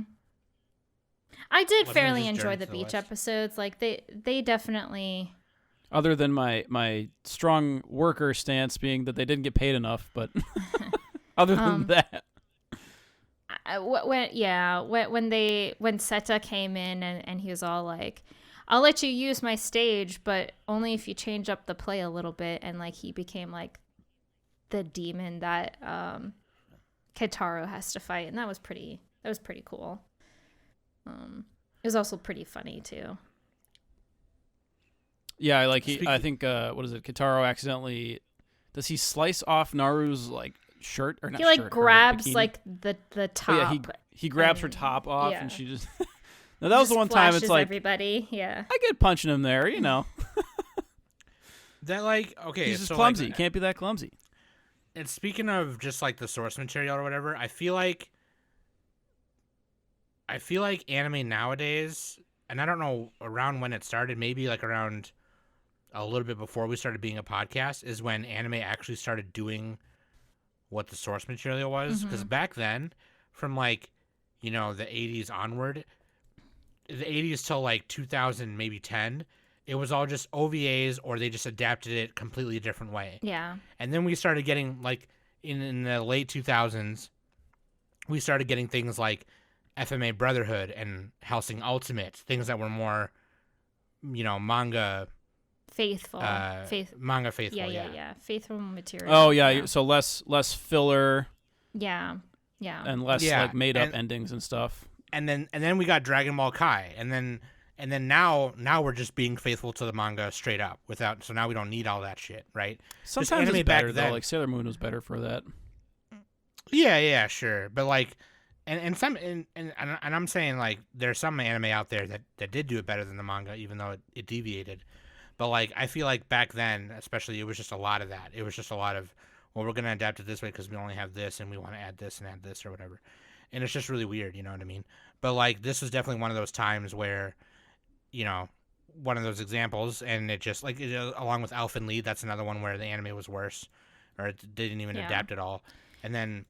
S1: I did fairly enjoy the beach episodes. Like they definitely
S4: Other than my strong worker stance being that they didn't get paid enough, but other than that.
S1: When Seta came in and he was all like, I'll let you use my stage, but only if you change up the play a little bit, and like he became like the demon that Kitaro has to fight, and that was pretty cool. It was also pretty funny too.
S4: Yeah, I think what is it? Kitaro accidentally does he slice off Naru's like shirt or not?
S1: He like
S4: shirt,
S1: grabs
S4: bikini?
S1: like the top.
S4: Oh, yeah, he grabs her
S1: and-
S4: top off,
S1: yeah.
S4: and she just. Now that was the one time it's
S1: flashes
S4: like
S1: everybody. Yeah.
S4: I get punching him there, you know.
S3: That like okay,
S4: He's just
S3: so
S4: clumsy.
S3: Like,
S4: Can't be that clumsy.
S3: and speaking of just like the source material or whatever, I feel like anime nowadays, and I don't know around when it started, maybe like around a little bit before we started being a podcast, is when anime actually started doing what the source material was. Because back then, from like, you know, the 80s onward, the 80s till like 2000, maybe 10, it was all just OVAs or they just adapted it completely a different way.
S1: Yeah.
S3: And then we started getting like in the late 2000s, we started getting things like FMA Brotherhood and Hellsing Ultimate, things that were more, you know, manga
S1: Faithful.
S3: manga faithful.
S1: Yeah. Faithful material.
S4: Oh yeah, so less filler
S1: Yeah.
S4: and less
S3: Yeah,
S4: like made up
S3: and-
S4: endings and stuff.
S3: And then we got Dragon Ball Kai, and then now we're just being faithful to the manga straight up without. So now we don't need all that shit, right?
S4: Sometimes
S3: anime
S4: it's better
S3: back
S4: though.
S3: then-
S4: Like Sailor Moon was better for that.
S3: Yeah, sure. But like, and I'm saying like there's some anime out there that did do it better than the manga, even though it deviated. But like I feel like back then, especially, it was just a lot of that. It was just a lot of, well, we're gonna adapt it this way because we only have this, and we want to add this and add this or whatever. And it's just really weird, you know what I mean? But like this was definitely one of those times where, you know, one of those examples, and it just like along with Elf and Lead, that's another one where the anime was worse, or it didn't even adapt at all. And then,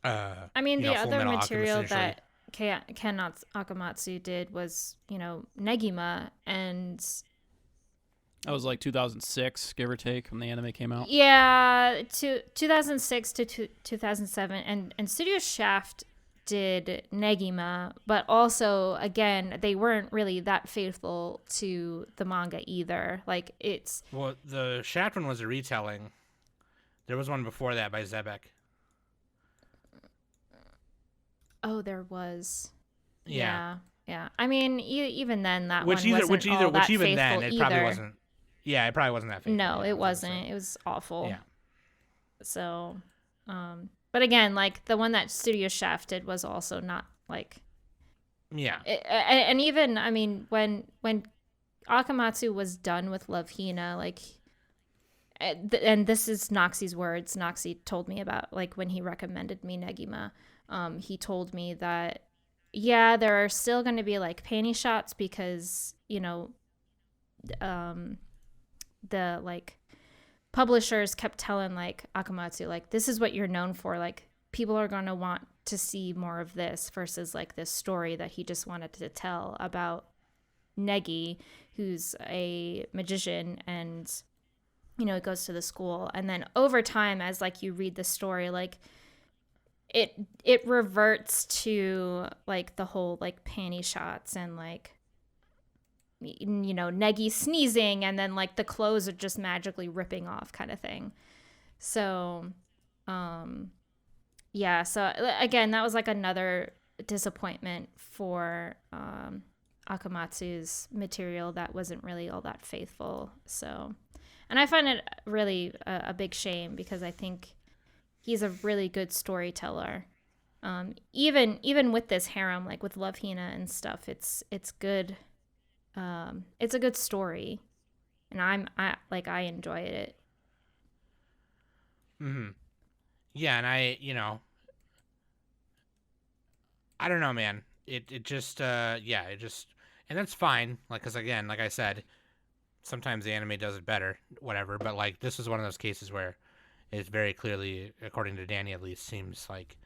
S1: I mean,
S3: you
S1: the
S3: know, Full
S1: other
S3: Metal Alchemist
S1: material
S3: initially.
S1: that Ken Akamatsu did was, you know, Negima, and
S4: That was like 2006, give or take, when the anime came out.
S1: yeah, 2006 to 2007, and Studio Shaft did Negima, but also again they weren't really that faithful to the manga either. Like it's
S3: Well, the Shaft one was a retelling. There was one before that by Zebek.
S1: there was
S3: Yeah.
S1: yeah. I mean, even then that
S3: Which
S1: one
S3: either,
S1: wasn't
S3: which either,
S1: all that
S3: which even then
S1: faithful
S3: it probably
S1: either.
S3: wasn't. Yeah, it probably wasn't that faithful.
S1: No,
S3: yeah,
S1: it
S3: was gonna
S1: wasn't.
S3: say.
S1: It was awful.
S3: Yeah.
S1: So, but again, like the one that Studio Shaft did was also not like.
S3: Yeah.
S1: And even I mean when Akamatsu was done with Love Hina, like, and this is Noxie's words. Noxie told me about like when he recommended me Negima. He told me that yeah, there are still going to be like panty shots because you know, the like publishers kept telling like Akamatsu like this is what you're known for, like people are going to want to see more of this versus like this story that he just wanted to tell about Negi, who's a magician, and you know it goes to the school, and then over time as like you read the story, like it reverts to like the whole like panty shots and like you know Negi sneezing and then like the clothes are just magically ripping off kind of thing. So yeah, so again that was like another disappointment for Akamatsu's material that wasn't really all that faithful. So, and I find it really a big shame because I think he's a really good storyteller. Even with this harem, like with Love Hina and stuff, it's good. It's a good story, and I enjoyed it.
S3: Mm-hmm. Yeah, and I don't know, man. It just it just, and that's fine. Like, cause again, like I said, sometimes the anime does it better, whatever. But like this is one of those cases where it's very clearly, according to Danny at least, seems like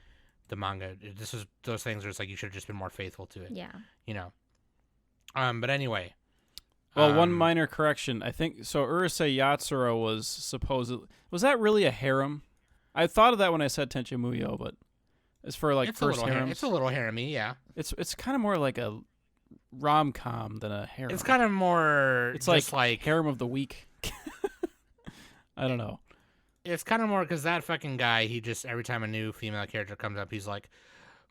S3: the manga. This is those things where it's like you should have just been more faithful to it.
S1: Yeah.
S3: You know. But anyway.
S4: Well, one minor correction. I think so. Urusei Yatsura was that really a harem? I thought of that when I said Tenchi Muyo, but as for like
S3: it's
S4: first
S3: a little
S4: harems,
S3: it's a little harem-y, yeah.
S4: it's kind of more like a rom-com than a harem.
S3: It's kind of more.
S4: It's
S3: just
S4: like harem of the week. I don't know.
S3: It's kind of more because that fucking guy, he just every time a new female character comes up, he's like,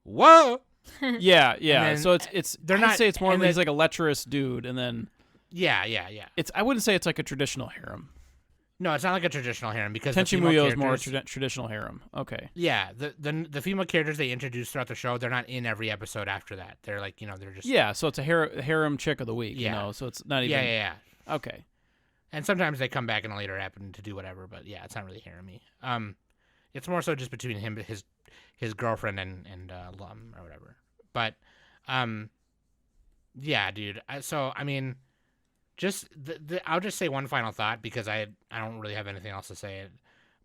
S3: "Whoa."
S4: Yeah.
S3: Then,
S4: So it's
S3: they're
S4: I'd
S3: not
S4: say it's more
S3: and
S4: like he's
S3: then-
S4: like a lecherous dude, and then
S3: Yeah.
S4: I wouldn't say it's like a traditional harem.
S3: No, it's not like a traditional harem because the
S4: Tenchi
S3: female
S4: Muyo is more
S3: characters-
S4: traditional harem. Okay.
S3: Yeah, the female characters they introduce throughout the show, they're not in every episode after that. They're like, they're just
S4: Yeah, so it's a harem chick of the week.
S3: Yeah.
S4: So it's not even.
S3: yeah.
S4: Okay.
S3: And sometimes they come back in a later episode to do whatever, but yeah, it's not really harem-y. It's more so just between him, his girlfriend and Lum or whatever. But yeah, dude. Just I'll just say one final thought because I don't really have anything else to say.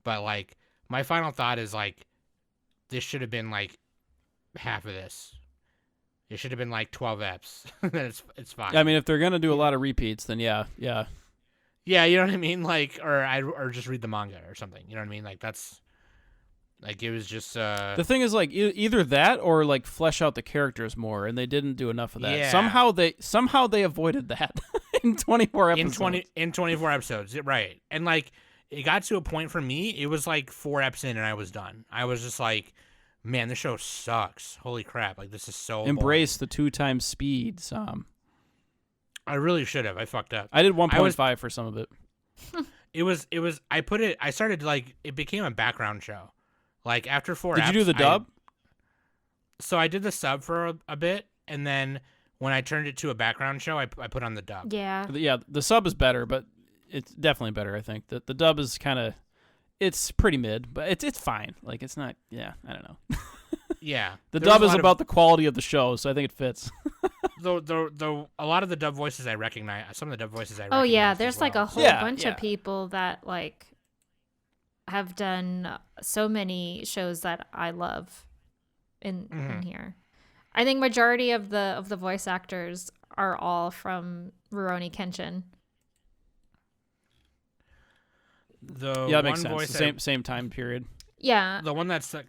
S3: But like my final thought is like this should have been like half of this. It should have been like 12 eps. Then it's fine.
S4: I mean, if they're gonna do a lot of repeats, then yeah.
S3: Yeah, you know what I mean? Like or just read the manga or something. You know what I mean? Like that's like it was just
S4: The thing is, like, either that or like flesh out the characters more, and they didn't do enough of that.
S3: Yeah.
S4: Somehow they avoided that in 24 episodes.
S3: in 24 episodes, right? And like it got to a point for me, it was like 4 eps in and I was done. I was just like, man, this show sucks. Holy crap! Like this is so
S4: Embrace the 2 times speed, Sam.
S3: I really should have. I fucked up.
S4: I did 1.5 for some of it.
S3: It was. I started like it became a background show. Like after 4
S4: Did you
S3: eps,
S4: do the dub?
S3: So I did the sub for a bit, and then when I turned it to a background show, I put on the dub.
S1: Yeah.
S4: Yeah, the sub is better, but it's definitely better. I think the dub is kind of, it's pretty mid, but it's fine. Like it's not. Yeah, I don't know.
S3: Yeah,
S4: The
S3: There was
S4: dub
S3: a
S4: is
S3: lot
S4: about the quality of the show, so I think it fits.
S3: Though a lot of the dub voices I recognize. Some of the dub voices I recognize.
S1: Oh yeah,
S3: as
S1: there's like
S3: well.
S1: a whole bunch of people that like have done so many shows that I love in here. I think majority of the voice actors are all from Rurouni Kenshin.
S3: The
S4: Yeah, that makes
S3: one
S4: sense.
S3: voice
S4: Same time period.
S1: Yeah.
S3: the one that stuck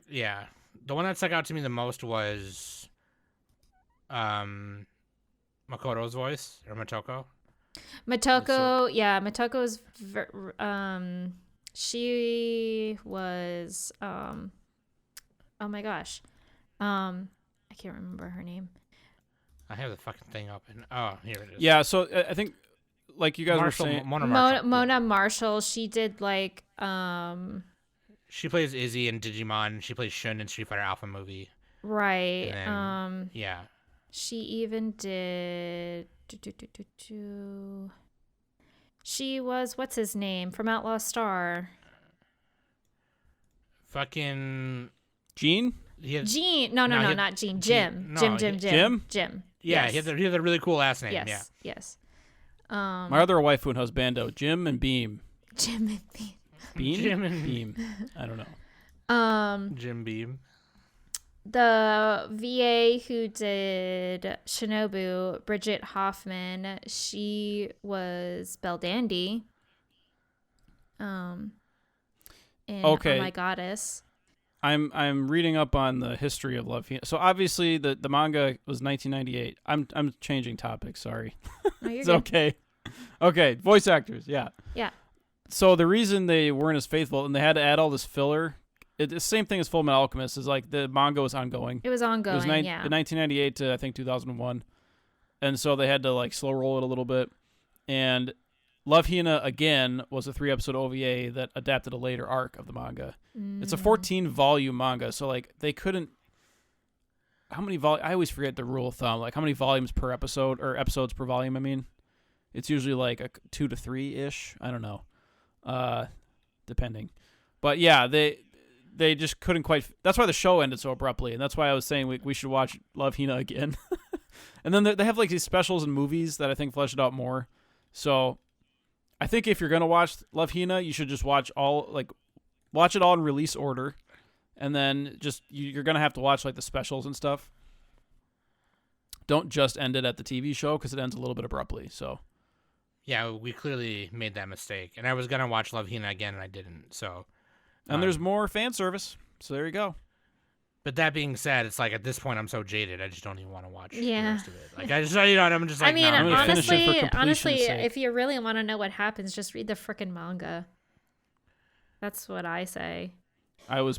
S3: out to me the most was Makoto's voice or Matoko.
S1: Matoko, yeah, Matoko's she was oh my gosh. I can't remember her name.
S3: I have the fucking thing open. Oh, here it is.
S4: Yeah, so I think like you guys
S3: Marshall,
S4: were saying,
S3: Mona Marshall.
S1: Mona Marshall, she did like
S3: She plays Izzy in Digimon. She plays Shun in Street Fighter Alpha movie.
S1: right.
S3: And then, yeah.
S1: She even did she was what's his name from Outlaw Star?
S3: Fucking
S4: Gene?
S1: Gene. No, not Gene. Jim.
S4: Jim?
S1: Jim.
S3: Yeah,
S1: Yes.
S3: he had a really cool last name.
S1: Yes.
S3: Yeah.
S1: Yes.
S4: My other waifu and husbando, Jim and Beam.
S1: Jim and me.
S4: Beam?
S3: Jim and
S4: Beam. I don't know.
S3: Jim Beam.
S1: The VA who did Shinobu, Bridget Hoffman, she was Beldandy. In
S4: Okay.
S1: Oh My Goddess.
S4: I'm reading up on the history of Love Hina. So obviously the manga was 1998. I'm changing topics, sorry.
S1: Oh, you're
S4: It's
S1: good.
S4: okay. Okay, voice actors, yeah.
S1: Yeah.
S4: So the reason they weren't as faithful and they had to add all this filler, it's the same thing as Full Metal Alchemist, is like the manga was ongoing.
S1: It was ongoing,
S4: It was 1998 to I think 2001. And so they had to like slow roll it a little bit. And Love Hina again was a 3-episode OVA that adapted a later arc of the manga. It's a 14-volume manga, so like they couldn't. How many I always forget the rule of thumb. Like how many volumes per episode or episodes per volume? I mean, it's usually like a 2 to 3 ish. I don't know, depending. But yeah, they just couldn't quite. That's why the show ended so abruptly, and that's why I was saying we should watch Love Hina again. And then they have like these specials and movies that I think flesh it out more. So I think if you're gonna watch Love Hina, you should just watch it all in release order, and then just you're gonna have to watch like the specials and stuff. Don't just end it at the TV show because it ends a little bit abruptly. So
S3: Yeah, we clearly made that mistake. And I was gonna watch Love Hina again, and I didn't. So,
S4: And there's more fan service. So there you go.
S3: but that being said, it's like at this point I'm so jaded, I just don't even want to watch the
S1: Yeah.
S3: rest of it. Like I just, I'm just like,
S1: I mean,
S3: no,
S4: I'm gonna finish it for completion's
S1: honestly,
S4: sake.
S1: if you really want to know what happens, just read the frickin' manga. That's what I say.
S4: I was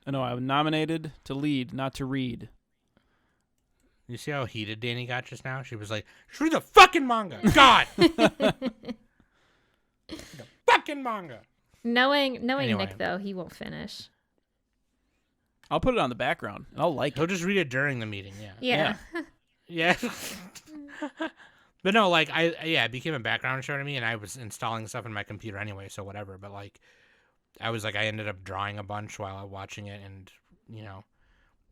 S4: nominated to lead, not to read.
S3: You see how heated Danny got just now? She was like, just read the fucking manga. God. The fucking manga.
S1: Knowing
S3: Anyway.
S1: Nick though, he won't finish.
S4: I'll put it on the background, and I'll like
S3: He'll
S4: it.
S3: just read it during the meeting. Yeah.
S1: Yeah.
S3: Yeah. But no, like it became a background show to me, and I was installing stuff in my computer anyway, so whatever. But like, I ended up drawing a bunch while watching it, and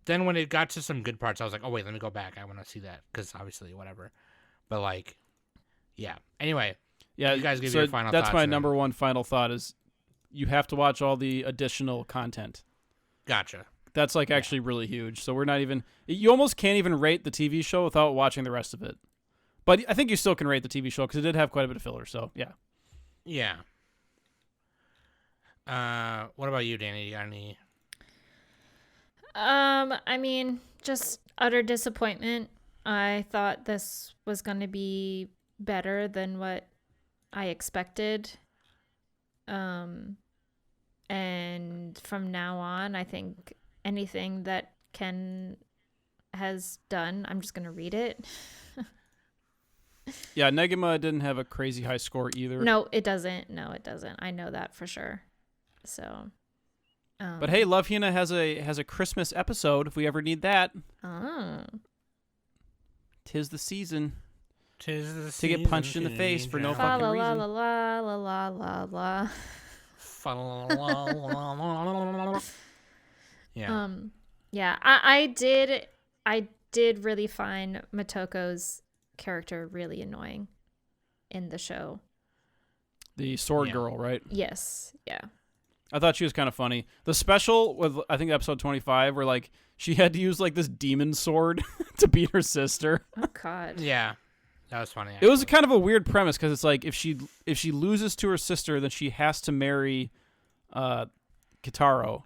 S3: then when it got to some good parts, I was like, oh wait, let me go back. I want to see that because obviously whatever. But like, yeah. Anyway,
S4: Yeah,
S3: you guys give
S4: so
S3: your final
S4: that's
S3: thoughts.
S4: my
S3: and then-
S4: number one final thought is you have to watch all the additional content.
S3: Gotcha.
S4: That's like actually really huge. So we're not even. You almost can't even rate the TV show without watching the rest of it. But I think you still can rate the TV show because it did have quite a bit of filler. So yeah.
S3: Yeah. What about you, Danny? You got any?
S1: I mean, just utter disappointment. I thought this was going to be better than what I expected. And from now on, I think anything that Ken has done, I'm just going to read it.
S4: Yeah, Negima didn't have a crazy high score either.
S1: No, it doesn't. I know that for sure. So.
S4: But hey, Love Hina has a Christmas episode if we ever need that.
S1: Oh.
S4: 'Tis the season.
S3: Tis the
S4: To get punched in the face for no
S1: La
S4: fucking
S1: la la
S4: reason.
S1: la la la la la la.
S3: Yeah.
S1: Yeah, I did really find Motoko's character really annoying in the show.
S4: The sword
S3: Yeah.
S4: girl, right?
S1: Yes, yeah.
S4: I thought she was kind of funny. The special with I think episode 25 where like she had to use like this demon sword to beat her sister.
S1: Oh God.
S3: Yeah. That was funny.
S4: It was kind of a weird premise because it's like if she loses to her sister, then she has to marry Kitaro.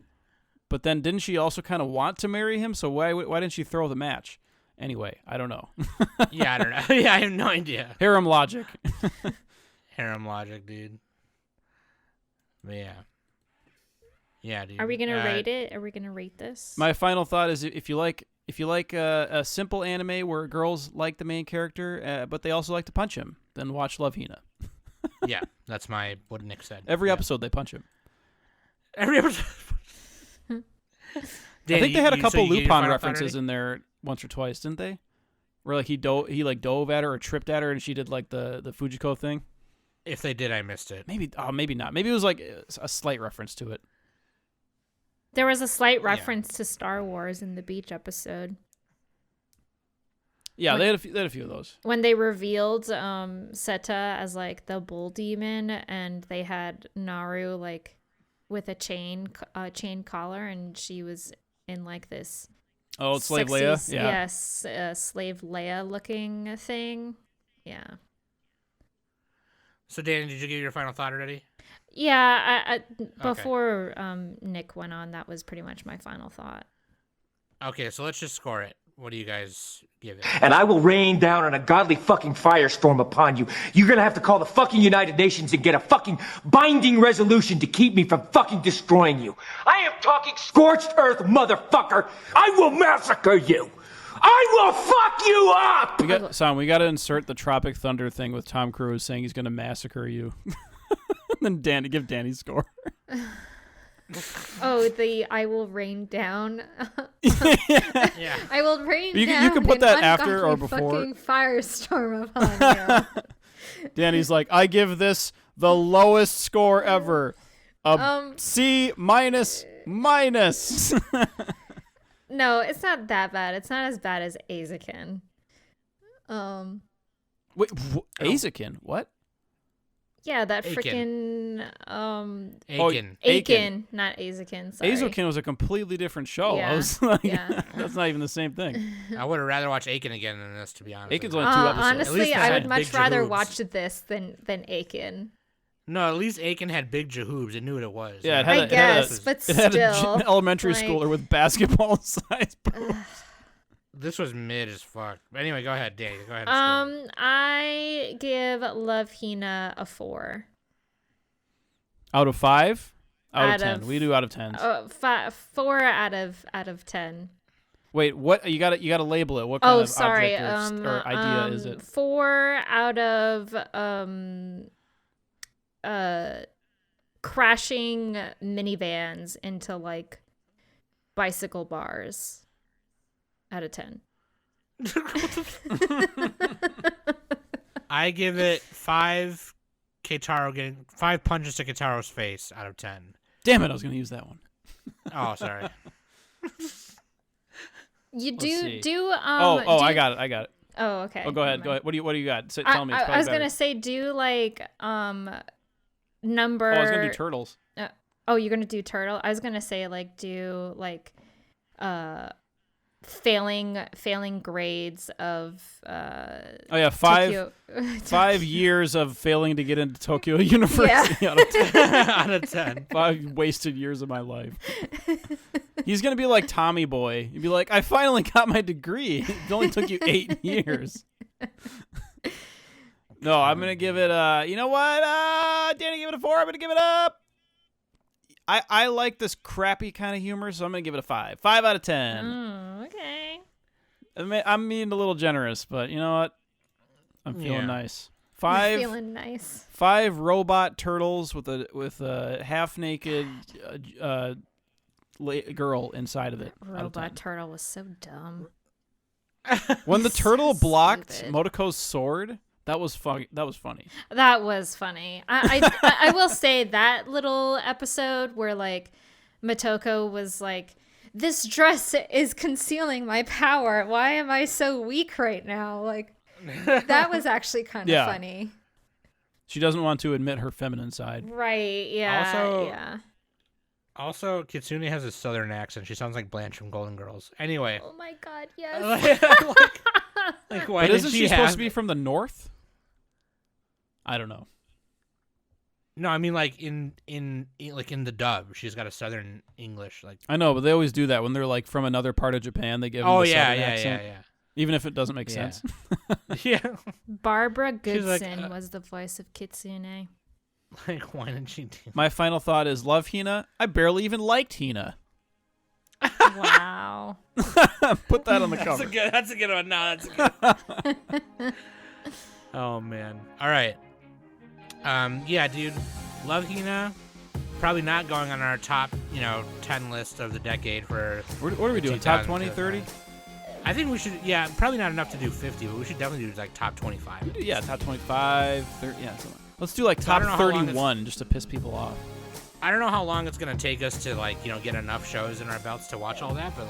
S4: But then didn't she also kind of want to marry him? So why didn't she throw the match? Anyway, I don't know.
S3: Yeah, I don't know. Yeah, I have no idea.
S4: Harem logic.
S3: Harem logic, dude. But yeah. Yeah, dude.
S1: Are we gonna rate it? Are we gonna rate this?
S4: My final thought is if you like a simple anime where girls like the main character, but they also like to punch him, then watch Love Hina.
S3: Yeah, that's what Nick said.
S4: Every
S3: Yeah.
S4: episode they punch him.
S3: Every episode.
S4: I
S3: Danny,
S4: think they had a
S3: so
S4: couple
S3: you gave your
S4: Lupin
S3: final thought
S4: references
S3: already?
S4: in there once or twice, didn't they? Where like he dove at her or tripped at her, and she did like the Fujiko thing.
S3: If they did, I missed it.
S4: Maybe not. Maybe it was like a slight reference to it.
S1: There was a slight reference to Star Wars in the beach episode
S4: Yeah,
S1: When-
S4: they had a few of those.
S1: when they revealed Seta as like the bull demon, and they had Naru like with a chain collar, and she was in like this
S4: Oh, it's Slave
S1: 60s
S4: Leia. Yeah.
S1: yes, slave Leia looking thing. Yeah.
S3: So, Danny, did you give your final thought already?
S1: Yeah, I before Nick went on, that was pretty much my final thought.
S3: Okay, so let's just score it. What do you guys give it?
S5: And I will rain down on a godly fucking firestorm upon you. You're gonna have to call the fucking United Nations and get a fucking binding resolution to keep me from fucking destroying you. I am talking scorched earth, motherfucker. I will massacre you. I will fuck you up.
S4: We got to insert the Tropic Thunder thing with Tom Cruise saying he's going to massacre you. And then give Danny's score.
S1: Oh, the I will rain down.
S3: Yeah.
S1: I will rain
S4: You
S1: down.
S4: can put
S1: an
S4: that after or
S1: ungodly
S4: before.
S1: Fucking firestorm upon you.
S4: Danny's like, I give this the lowest score ever. C minus minus.
S1: No, it's not that bad. It's not as bad as Azakin.
S4: Wait, Azakin? What?
S1: Yeah, that
S3: Aiken.
S1: freaking
S3: Aiken.
S1: Aiken, not Azakin. Sorry.
S4: Azokin was a completely different show. I
S1: Yeah.
S4: was like,
S1: Yeah.
S4: that's not even the same thing.
S3: I would have rather watched Aiken again than this, to be honest.
S4: Aiken's
S3: with you.
S4: only 2 episodes.
S3: At
S1: Honestly,
S3: least it
S1: I
S3: had
S1: would much
S3: big
S1: rather
S3: jahoobs.
S1: watch this than Aiken.
S3: No, at least Aiken had big jahoobs. It knew what it was.
S4: Yeah, it
S1: I
S4: had
S1: guess, but
S4: it had
S1: still,
S4: an elementary
S1: like-
S4: schooler with basketball size.
S3: This was mid as fuck. But anyway, go ahead, Danny. Go ahead. And score it.
S1: I give Love Hina a 4.
S4: Out of 5? Out
S1: Out
S4: of 10.
S1: of-
S4: We do out of 10.
S1: 4 out of 10.
S4: Wait, what? You got to label it. What kind
S1: Oh,
S4: of
S1: sorry.
S4: object or idea is it?
S1: 4 out of crashing minivans into like bicycle bars out of 10.
S3: I give it 5 punches to Kitaro's face out of 10.
S4: Damn it, I was going to use that one.
S3: Oh, sorry.
S1: You
S4: Let's see.
S1: I
S4: got it.
S1: Oh, okay.
S4: Oh, go ahead.
S1: Never
S4: Go
S1: mind.
S4: ahead. What do you got? Tell me. It's
S1: I
S4: probably
S1: was
S4: better.
S1: gonna say do like number.
S4: Oh, I was going to do turtles.
S1: Oh, you're gonna do turtle. I was gonna say like do like failing grades of
S4: Oh yeah, 5 years of failing to get into Tokyo University out of 10.
S3: Out of 10.
S4: 5 wasted years of my life. He's gonna be like Tommy Boy. He'd be like, I finally got my degree. It only took you 8 years. No, I'm gonna give it you know what? Danny, give it a 4. I'm gonna give it up. I like this crappy kind of humor, so I'm gonna give it a 5. 5 out of 10.
S1: Oh, okay.
S4: I'm being a little generous, but you know what? I'm feeling nice. 5.
S1: Feeling nice.
S4: 5 robot turtles with a half naked girl inside of it. out of 10.
S1: Robot turtle was so dumb.
S4: When the
S1: So
S4: turtle blocked
S1: stupid.
S4: Motoko's sword, that was funny. That was funny.
S1: That was funny. I will say that little episode where like Motoko was like, "This dress is concealing my power. Why am I so weak right now?" Like that was actually kind of
S4: Yeah.
S1: funny.
S4: She doesn't want to admit her feminine side.
S1: Right? Yeah.
S3: Also-
S1: yeah.
S3: Also, Kitsune has a southern accent. She sounds like Blanche from Golden Girls. Anyway.
S1: Oh my God. Yes.
S3: like, why
S4: But
S3: did
S4: isn't she
S3: have...
S4: supposed to be from the north? I don't know.
S3: No, I mean like in the dub, she's got a southern English like.
S4: I know, but they always do that when they're like from another part of Japan. They give them
S3: Oh
S4: the
S3: yeah,
S4: southern
S3: yeah,
S4: accent, even if it doesn't make
S3: Yeah.
S4: sense.
S3: yeah.
S1: Barbara
S3: She's like,
S1: Goodson was the voice of Kitsune.
S3: Like, why did she do?
S4: My final thought is love Hina. I barely even liked Hina.
S1: Wow.
S4: Put that on the cover.
S3: That's a good one. No, that's a good. Oh man. All right. Yeah, dude. Love Hina. Probably not going on our top, 10 list of the decade for.
S4: What are we doing? Top 20, 30?
S3: I think we should. Yeah, probably not enough to do 50, but we should definitely do like top 25.
S4: Yeah, top 25, 30. Yeah, something. Let's do like
S3: I
S4: top
S3: don't know how long
S4: 31 just to piss people off.
S3: I don't know how long it's gonna take us to get enough shows in our belts to watch all that, but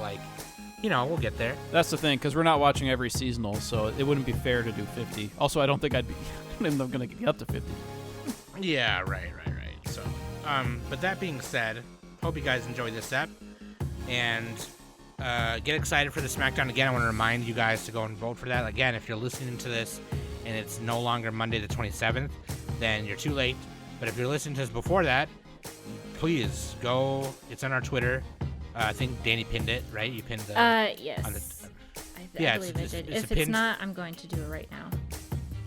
S3: we'll get there.
S4: That's the thing, because we're not watching every seasonal, so it wouldn't be fair to do 50. Also, I don't think I don't even know if I'm going to get up to 50.
S3: Yeah, right. So, but that being said, hope you guys enjoyed this ep, and get excited for the SmackDown again. I want to remind you guys to go and vote for that. Again, if you're listening to this and it's no longer Monday the 27th, then you're too late. But if you're listening to this before that, please go. It's on our Twitter. I think Danny pinned it, right? You pinned the.
S1: Yes.
S3: On the,
S1: I believe I did. If it's not, I'm going to do it right now.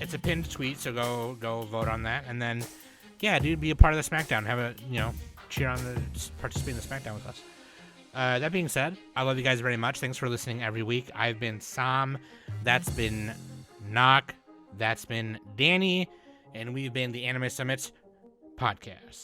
S3: It's a pinned tweet, so go vote on that, and then, yeah, dude, be a part of the SmackDown. Have a cheer on participate in the SmackDown with us. That being said, I love you guys very much. Thanks for listening every week. I've been Sam. That's been Knock. That's been Danny, and we've been the Anime Summit Podcast.